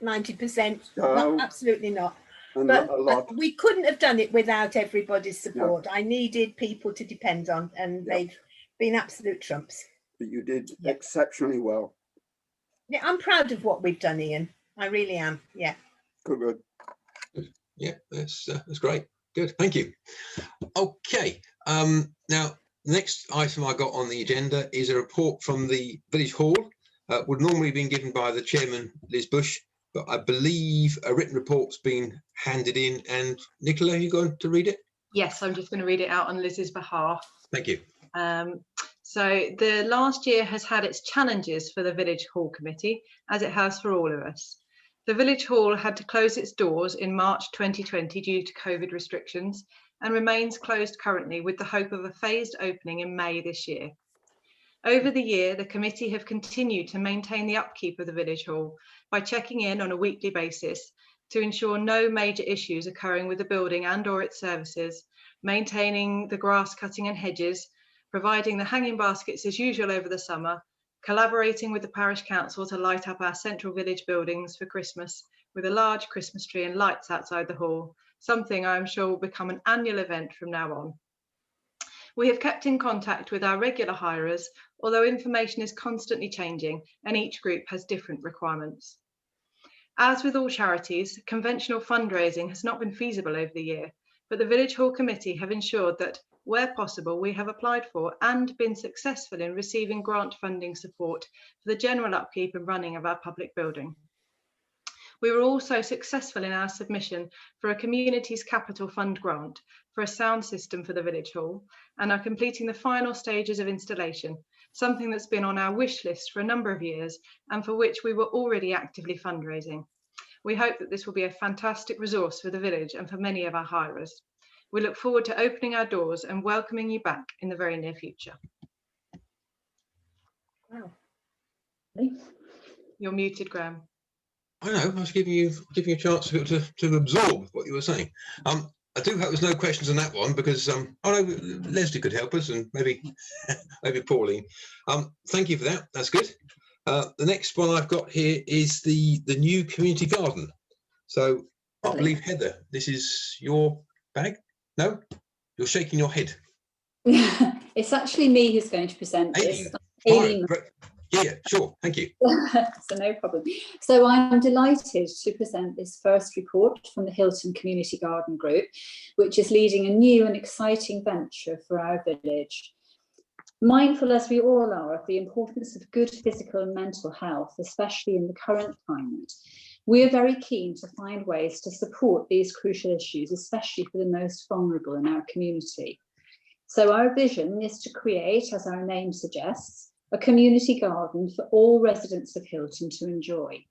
90%. No. Absolutely not. And But a lot. we couldn't have done it without everybody's support. I needed people to depend on, and they've been absolute trumps. But you did exceptionally well. Yeah, I'm proud of what we've done, Ian. I really am. Yeah. Good. Yeah, that's great. Good, thank you. Okay, now next item I got on the agenda is a report from the village hall. Would normally been given by the chairman, Liz Bush, but I believe a written report's been handed in. And Nicola, are you going to read it? Yes, I'm just going to read it out on Liz's behalf. Thank you. So the last year has had its challenges for the Village Hall Committee, as it has for all of us. The Village Hall had to close its doors in March 2020 due to COVID restrictions and remains closed currently with the hope of a phased opening in May this year. Over the year, the committee have continued to maintain the upkeep of the Village Hall by checking in on a weekly basis to ensure no major issues occurring with the building and or its services, maintaining the grass cutting and hedges, providing the hanging baskets as usual over the summer, collaborating with the Parish Council to light up our central village buildings for Christmas with a large Christmas tree and lights outside the hall, something I'm sure will become an annual event from now on. We have kept in contact with our regular hirers, although information is constantly changing and each group has different requirements. As with all charities, conventional fundraising has not been feasible over the year, but the Village Hall Committee have ensured that, where possible, we have applied for and been successful in receiving grant funding support for the general upkeep and running of our public building. We were also successful in our submission for a Communities Capital Fund grant for a sound system for the Village Hall and are completing the final stages of installation, something that's been on our wish list for a number of years and for which we were already actively fundraising. We hope that this will be a fantastic resource for the village and for many of our hirers. We look forward to opening our doors and welcoming you back in the very near future. Wow. You're muted, Graham. I know, I was giving you a chance to absorb what you were saying. I do hope there's no questions on that one because I know Leslie could help us and maybe Pauline. Thank you for that. That's good. The next one I've got here is the new community garden. So I believe, Heather, this is your bag? No? You're shaking your head. It's actually me who's going to present this. Aileen. Yeah, sure. Thank you. So no problem. So I'm delighted to present this first report from the Hilton Community Garden Group, which is leading a new and exciting venture for our village. Mindful as we all are of the importance of good physical and mental health, especially in the current climate, we are very keen to find ways to support these crucial issues, especially for the most vulnerable in our community. So our vision is to create, as our name suggests, a community garden for all residents of Hilton to enjoy.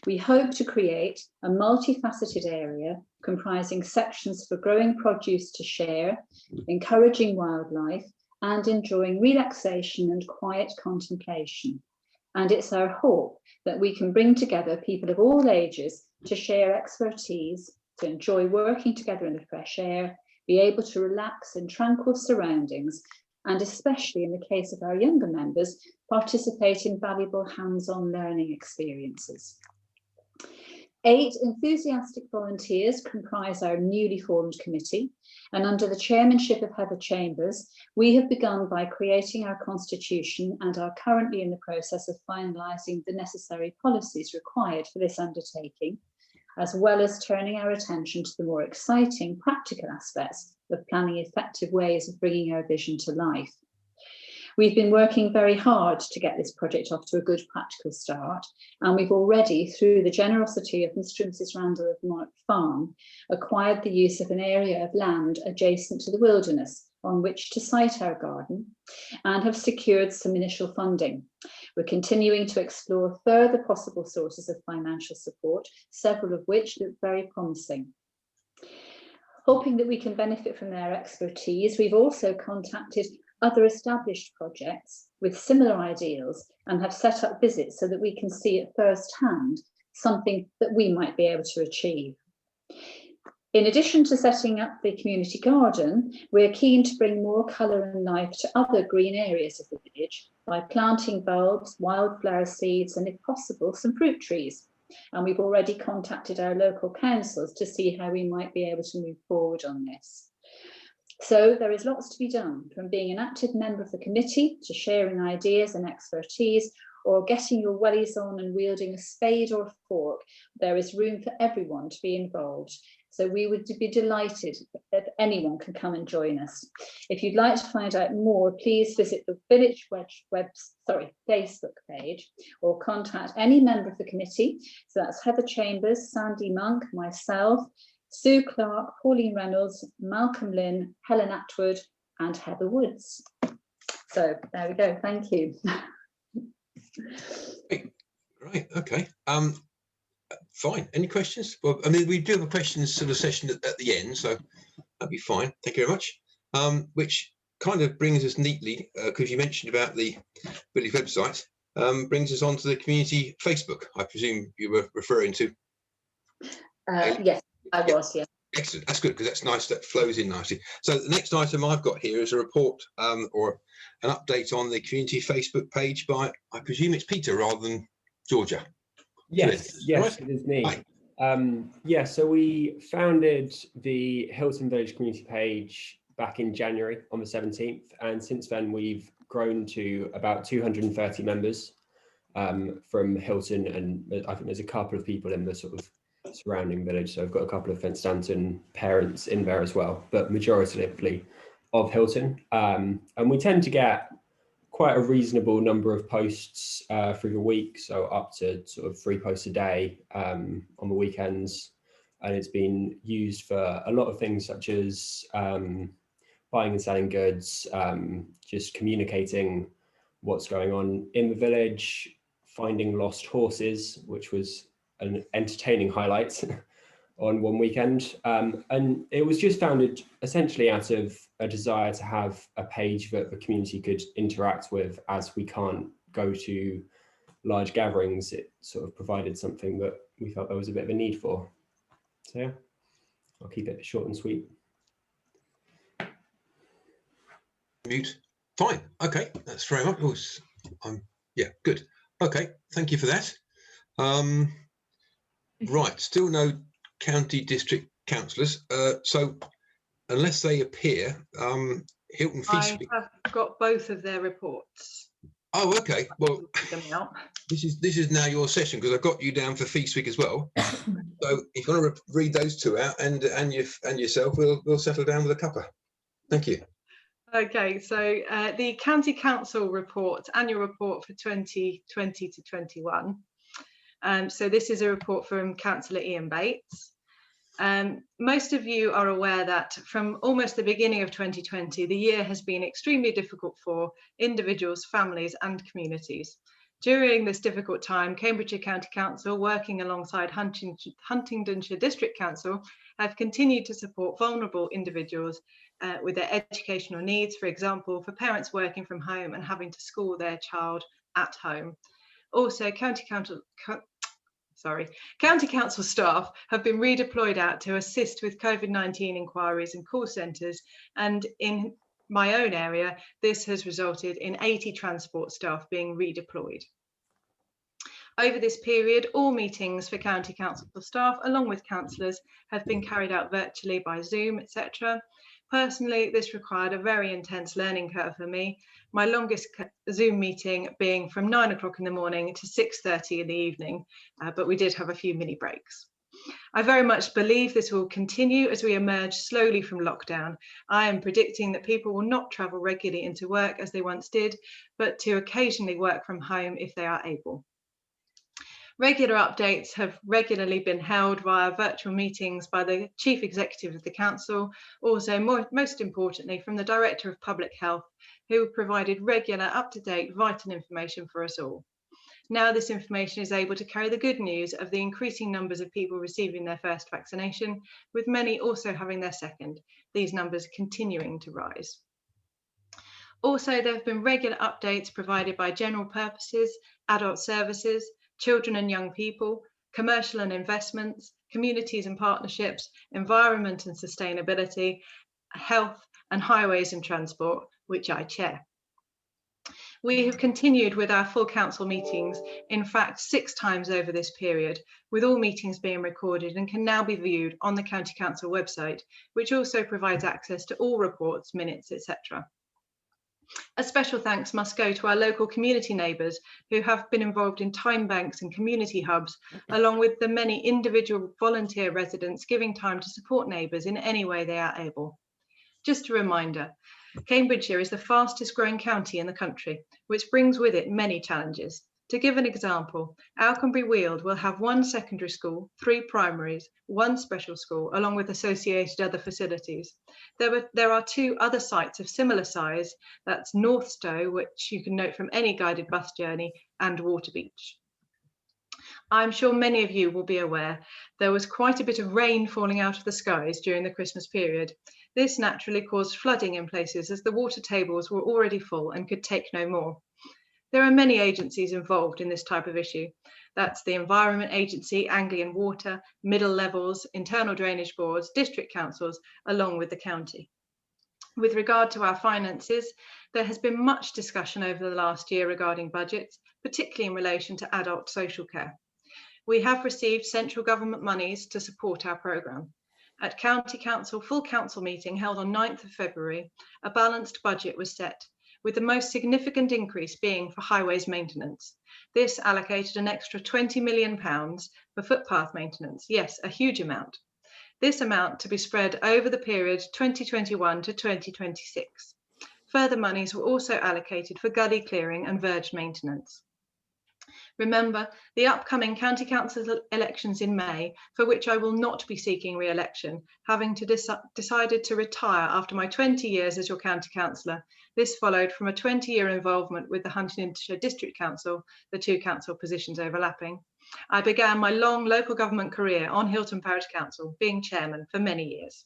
We hope to create a multifaceted area comprising sections for growing produce to share, encouraging wildlife, and enjoying relaxation and quiet contemplation. And it's our hope that we can bring together people of all ages to share expertise, to enjoy working together in the fresh air, be able to relax in tranquil surroundings, and especially in the case of our younger members, participate in valuable hands-on learning experiences. 8 enthusiastic volunteers comprise our newly formed committee, and under the chairmanship of Heather Chambers, we have begun by creating our constitution and are currently in the process of finalising the necessary policies required for this undertaking. as well as turning our attention to the more exciting practical aspects of planning effective ways of bringing our vision to life. We've been working very hard to get this project off to a good practical start, and we've already, through the generosity of Mr. and Mrs. Randall of Monarch Farm, acquired the use of an area of land adjacent to the wilderness on which to site our garden, and have secured some initial funding. We're continuing to explore further possible sources of financial support, several of which look very promising. Hoping that we can benefit from their expertise, we've also contacted other established projects with similar ideals and have set up visits so that we can see at first hand something that we might be able to achieve. In addition to setting up the community garden, we're keen to bring more colour and life to other green areas of the village by planting bulbs, wildflower seeds, and if possible, some fruit trees. And we've already contacted our local councils to see how we might be able to move forward on this. So there is lots to be done, from being an active member of the committee to sharing ideas and expertise, or getting your wellies on and wielding a spade or a fork. There is room for everyone to be involved. So we would be delighted if anyone can come and join us. If you'd like to find out more, please visit the village Facebook page, or contact any member of the committee. So that's Heather Chambers, Sandy Monk, myself, Sue Clark, Pauline Reynolds, Malcolm Lynn, Helen Atwood, and Heather Woods. So there we go. Thank you. Right. Okay. Fine. Any questions? Well, I mean, we do have a questions sort of session at the end, so that'd be fine. Thank you very much. Which kind of brings us neatly, because you mentioned about the village website, brings us on to the community Facebook. I presume you were referring to. Yes, I was. Yeah. Excellent. That's good, because that's nice. That flows in nicely. So the next item I've got here is a report or an update on the community Facebook page by, I presume it's Peter rather than Georgia. Yes, yes, it is me. Yeah, so we founded the Hilton Village community page back in January on the 17th, and since then we've grown to about 230 members from Hilton, and I think there's a couple of people in the sort of surrounding village. So I've got a couple of Fenstanton parents in there as well, but majoritively of Hilton. And we tend to get quite a reasonable number of posts through the week, so up to sort of 3 posts a day on the weekends. And it's been used for a lot of things such as buying and selling goods, just communicating what's going on in the village, finding lost horses, which was an entertaining highlight on one weekend. And it was just founded essentially out of a desire to have a page that the community could interact with, as we can't go to large gatherings. It sort of provided something that we felt there was a bit of a need for. So yeah, I'll keep it short and sweet. Mute. Fine. Okay, that's very much. Yeah, good. Okay, thank you for that. Right, still no county district councillors. So unless they appear, Hilton Feast. I have got both of their reports. Oh, okay. Well, this is now your session, because I've got you down for Feast Week as well. So if you want to read those two out, and yourself, we'll settle down with a cuppa. Thank you. Okay, so the County Council report, annual report for 2020 to 21. So this is a report from Councillor Ian Bates. Most of you are aware that from almost the beginning of 2020, the year has been extremely difficult for individuals, families and communities. During this difficult time, Cambridgeshire County Council, working alongside Huntingdonshire District Council, have continued to support vulnerable individuals with their educational needs, for example, for parents working from home and having to school their child at home. Also, County Council staff have been redeployed out to assist with COVID-19 inquiries and call centres, and in my own area, this has resulted in 80 transport staff being redeployed. Over this period, all meetings for County Council staff, along with councillors, have been carried out virtually by Zoom, etc. Personally, this required a very intense learning curve for me, my longest Zoom meeting being from 9 o'clock in the morning to 6:30 in the evening, but we did have a few mini breaks. I very much believe this will continue as we emerge slowly from lockdown. I am predicting that people will not travel regularly into work as they once did, but to occasionally work from home if they are able. Regular updates have regularly been held via virtual meetings by the Chief Executive of the Council, also most importantly from the Director of Public Health, who provided regular up-to-date vital information for us all. Now this information is able to carry the good news of the increasing numbers of people receiving their first vaccination, with many also having their second, these numbers continuing to rise. Also, there have been regular updates provided by general purposes, adult services, children and young people, commercial and investments, communities and partnerships, environment and sustainability, health and highways and transport, which I chair. We have continued with our full council meetings, in fact 6 times over this period, with all meetings being recorded and can now be viewed on the County Council website, which also provides access to all reports, minutes, etc. A special thanks must go to our local community neighbours who have been involved in time banks and community hubs, along with the many individual volunteer residents giving time to support neighbours in any way they are able. Just a reminder, Cambridgeshire is the fastest growing county in the country, which brings with it many challenges. To give an example, Alconbury Weald will have 1 secondary school, 3 primaries, 1 special school, along with associated other facilities. There are 2 other sites of similar size, that's Northstowe, which you can note from any guided bus journey, and Waterbeach. I'm sure many of you will be aware there was quite a bit of rain falling out of the skies during the Christmas period. This naturally caused flooding in places as the water tables were already full and could take no more. There are many agencies involved in this type of issue. That's the Environment Agency, Anglian Water, middle levels, internal drainage boards, district councils, along with the county. With regard to our finances, there has been much discussion over the last year regarding budgets, particularly in relation to adult social care. We have received central government monies to support our programme. At County Council full council meeting held on 9th of February, a balanced budget was set, with the most significant increase being for highways maintenance. This allocated an extra £20 million for footpath maintenance. Yes, a huge amount. This amount to be spread over the period 2021 to 2026. Further monies were also allocated for gully clearing and verge maintenance. Remember, the upcoming County Council elections in May, for which I will not be seeking re-election, having decided to retire after my 20 years as your County Councillor. This followed from a 20-year involvement with the Huntingdonshire District Council, the 2 council positions overlapping. I began my long local government career on Hilton Parish Council, being chairman for many years.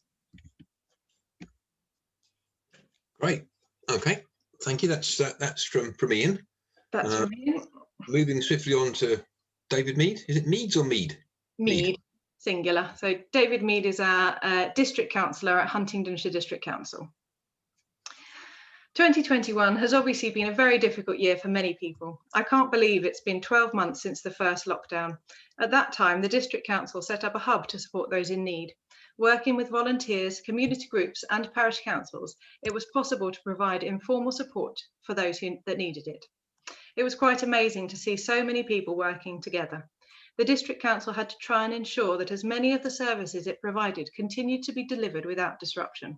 Great. Okay. Thank you. That's from Ian. That's from Ian. Moving swiftly on to David Mead. Is it Meads or Mead? Mead, singular. So David Mead is our district councillor at Huntingdonshire District Council. 2021 has obviously been a very difficult year for many people. I can't believe it's been 12 months since the first lockdown. At that time, the District Council set up a hub to support those in need. Working with volunteers, community groups and parish councils, it was possible to provide informal support for those that needed it. It was quite amazing to see so many people working together. The District Council had to try and ensure that as many of the services it provided continued to be delivered without disruption.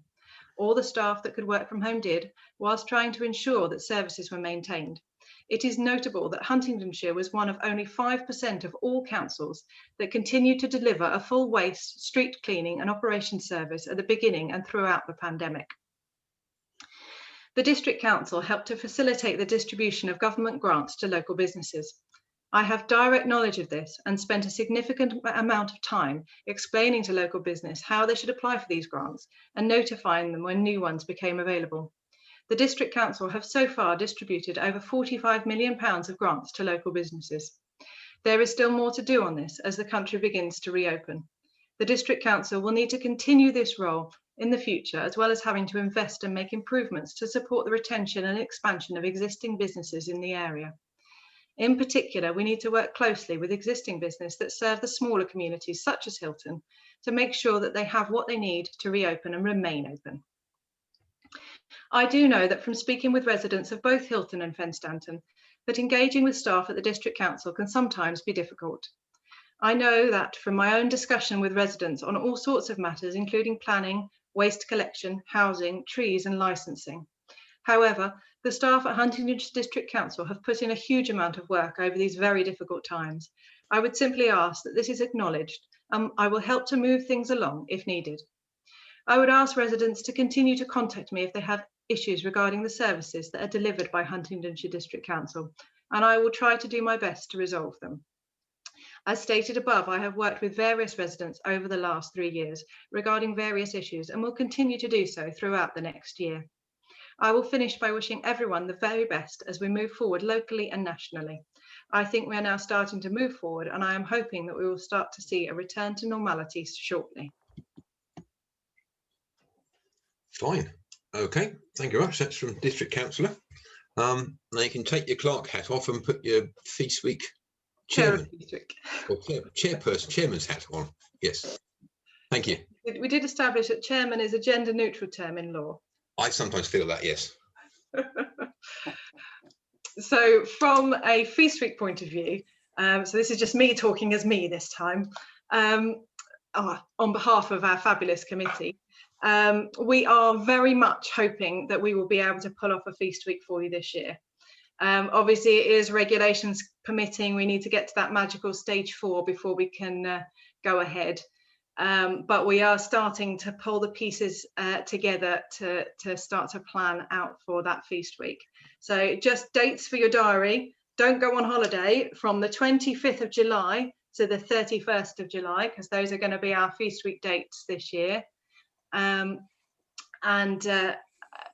All the staff that could work from home did, whilst trying to ensure that services were maintained. It is notable that Huntingdonshire was one of only 5% of all councils that continued to deliver a full waste, street cleaning and operations service at the beginning and throughout the pandemic. The District Council helped to facilitate the distribution of government grants to local businesses. I have direct knowledge of this and spent a significant amount of time explaining to local business how they should apply for these grants and notifying them when new ones became available. The District Council have so far distributed over £45 million of grants to local businesses. There is still more to do on this as the country begins to reopen. The District Council will need to continue this role in the future, as well as having to invest and make improvements to support the retention and expansion of existing businesses in the area. In particular, we need to work closely with existing business that serve the smaller communities such as Hilton to make sure that they have what they need to reopen and remain open. I do know that from speaking with residents of both Hilton and Fenstanton, that engaging with staff at the District Council can sometimes be difficult. I know that from my own discussion with residents on all sorts of matters, including planning, waste collection, housing, trees and licensing. However, the staff at Huntingdon District Council have put in a huge amount of work over these very difficult times. I would simply ask that this is acknowledged, and I will help to move things along if needed. I would ask residents to continue to contact me if they have issues regarding the services that are delivered by Huntingdonshire District Council, and I will try to do my best to resolve them. As stated above, I have worked with various residents over the last 3 years regarding various issues and will continue to do so throughout the next year. I will finish by wishing everyone the very best as we move forward locally and nationally. I think we are now starting to move forward, and I am hoping that we will start to see a return to normality shortly. Fine. Okay. Thank you very much. That's from District Councillor. Now you can take your clerk hat off and put your Feast Week chairman or chairman's hat on. Yes. Thank you. We did establish that chairman is a gender neutral term in law. I sometimes feel that, yes. So from a Feast Week point of view, so this is just me talking as me this time, on behalf of our fabulous committee, we are very much hoping that we will be able to pull off a Feast Week for you this year. Obviously, it is regulations permitting. We need to get to that magical stage 4 before we can go ahead. But we are starting to pull the pieces together to start to plan out for that Feast Week. So just dates for your diary. Don't go on holiday from the 25th of July to the 31st of July, because those are going to be our Feast Week dates this year.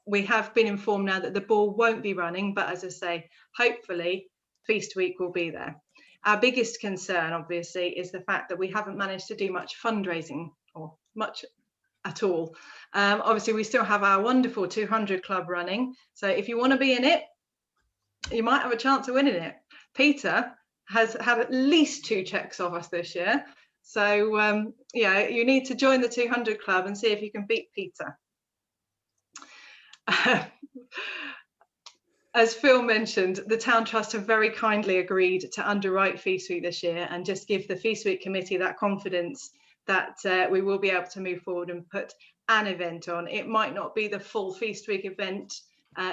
We have been informed now that the ball won't be running, but as I say, hopefully Feast Week will be there. Our biggest concern, obviously, is the fact that we haven't managed to do much fundraising or much at all. Obviously, we still have our wonderful 200 club running. So if you want to be in it, you might have a chance of winning it. Peter has had at least 2 checks off us this year. So yeah, you need to join the 200 club and see if you can beat Peter. As Phil mentioned, the Town Trust have very kindly agreed to underwrite Feast Week this year and just give the Feast Week Committee that confidence that we will be able to move forward and put an event on. It might not be the full Feast Week event,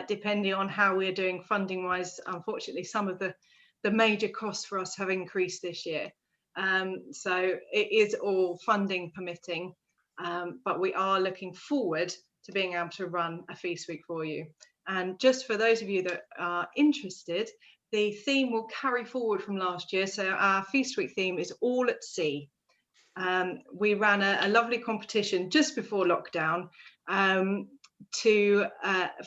depending on how we're doing funding wise. Unfortunately, some of the major costs for us have increased this year. So it is all funding permitting, but we are looking forward to being able to run a Feast Week for you. And just for those of you that are interested, the theme will carry forward from last year. So our Feast Week theme is All at Sea. We ran a lovely competition just before lockdown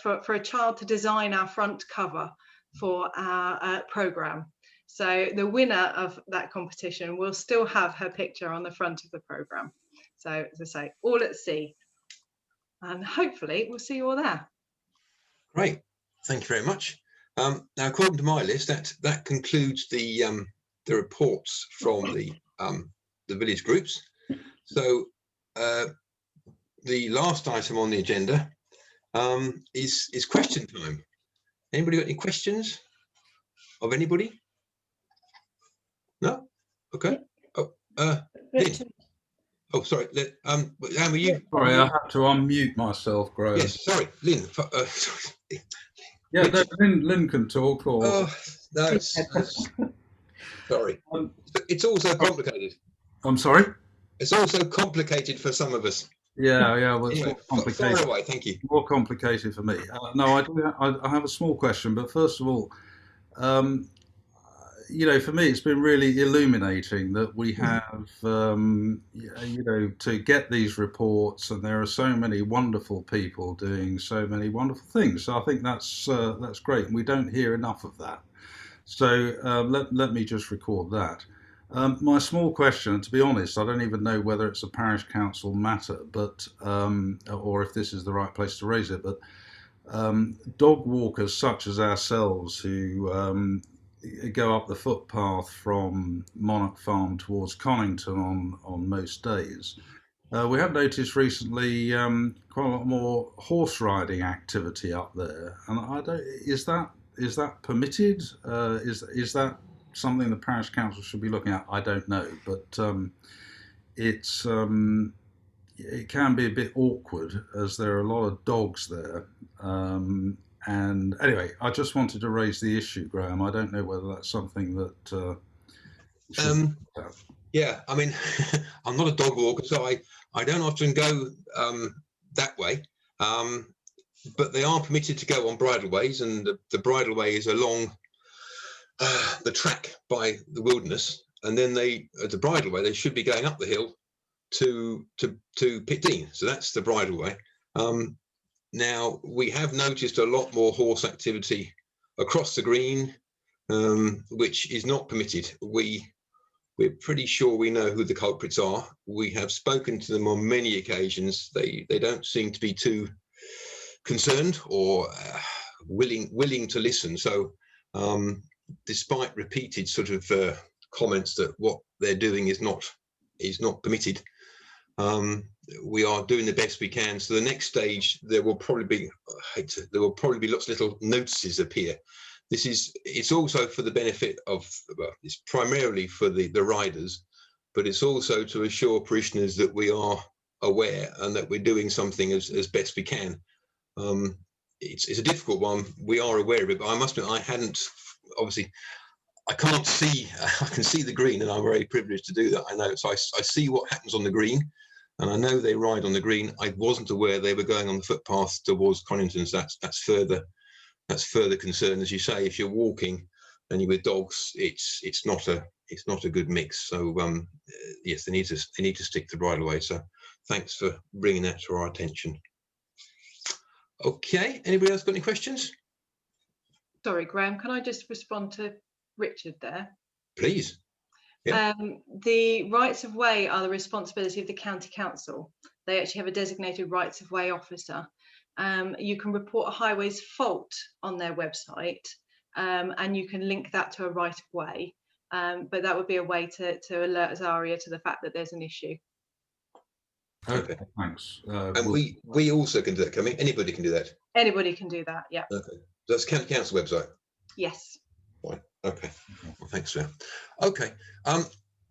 for a child to design our front cover for our programme. So the winner of that competition will still have her picture on the front of the programme. So as I say, All at Sea. And hopefully we'll see you all there. Great, thank you very much. Now, according to my list, that concludes the reports from the village groups. So the last item on the agenda is question time. Anybody got any questions of anybody? No? Okay. Oh, Lynn. Oh, sorry. Anne, were you? Sorry, I had to unmute myself, Graham. Yes, sorry, Lynn. Yeah, no, Lynn can talk. Or no, sorry. It's also complicated. I'm sorry. It's also complicated for some of us. Yeah, well, it's anyway, more complicated. Far away, thank you. More complicated for me. No, I have a small question, but first of all, you know, for me, it's been really illuminating that we have, you know, to get these reports, and there are so many wonderful people doing so many wonderful things. So I think that's great, and we don't hear enough of that. So let me just record that. My small question, to be honest, I don't even know whether it's a parish council matter, but or if this is the right place to raise it. But dog walkers such as ourselves who go up the footpath from Monarch Farm towards Connington on most days. We have noticed recently quite a lot more horse riding activity up there, and I don't. Is that permitted? Is that something the parish council should be looking at, I don't know, but it's it can be a bit awkward as there are a lot of dogs there. And anyway, I just wanted to raise the issue, Graham. I don't know whether that's something that yeah, I mean, I'm not a dog walker, so I don't often go that way. But they are permitted to go on bridleways, and the bridleway is along the track by the wilderness, and then they, at the bridleway, they should be going up the hill to Pitdean. So that's the bridleway. Now we have noticed a lot more horse activity across the green, which is not permitted. We're pretty sure we know who the culprits are. We have spoken to them on many occasions. They don't seem to be too concerned or willing to listen. So despite repeated sort of comments that what they're doing is not permitted, we are doing the best we can. So the next stage, there will probably be lots of little notices appear. It's also for the benefit of, well, it's primarily for the riders, but it's also to assure parishioners that we are aware and that we're doing something as best we can. It's a difficult one. We are aware of it, but I must admit, obviously, I can't see, I can see the green, and I'm very privileged to do that. I know, so I see what happens on the green, and I know they ride on the green. I wasn't aware they were going on the footpath towards Connington's. That's further concern. As you say, if you're walking and you're with dogs, it's not a good mix. So yes, they need to stick to the bridleway. So thanks for bringing that to our attention. Okay, anybody else got any questions? Sorry, Graham, can I just respond to Richard there? Please. Yeah. The rights of way are the responsibility of the county council. They actually have a designated rights of way officer. You can report a highways fault on their website, and you can link that to a right of way. But that would be a way to alert Zaria to the fact that there's an issue. Okay, thanks. And we also can do that. Anybody can do that. Anybody can do that. Yeah. Okay. That's county council website. Yes. Right. Okay. Well, thanks, sir. Okay.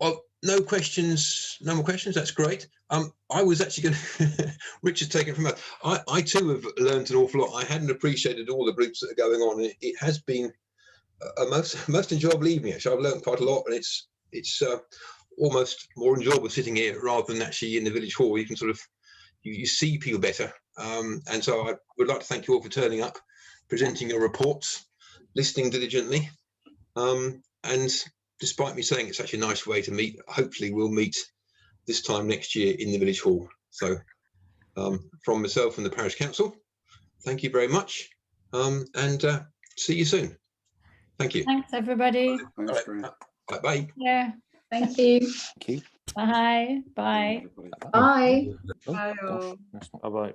Well, no questions. No more questions. That's great. I was actually going to. Richard's taken from us. I too have learned an awful lot. I hadn't appreciated all the groups that are going on. It has been a most enjoyable evening. Actually, I've learned quite a lot, and it's almost more enjoyable sitting here rather than actually in the village hall. You can sort of you see people better. And so I would like to thank you all for turning up, presenting your reports, listening diligently, and despite me saying it's actually a nice way to meet, hopefully we'll meet this time next year in the village hall. So from myself and the Parish Council, thank you very much, and see you soon. Thank you. Thanks, everybody. Bye. Yeah. Thank you. Thank you. Bye. Bye. Bye. Bye. Bye-bye.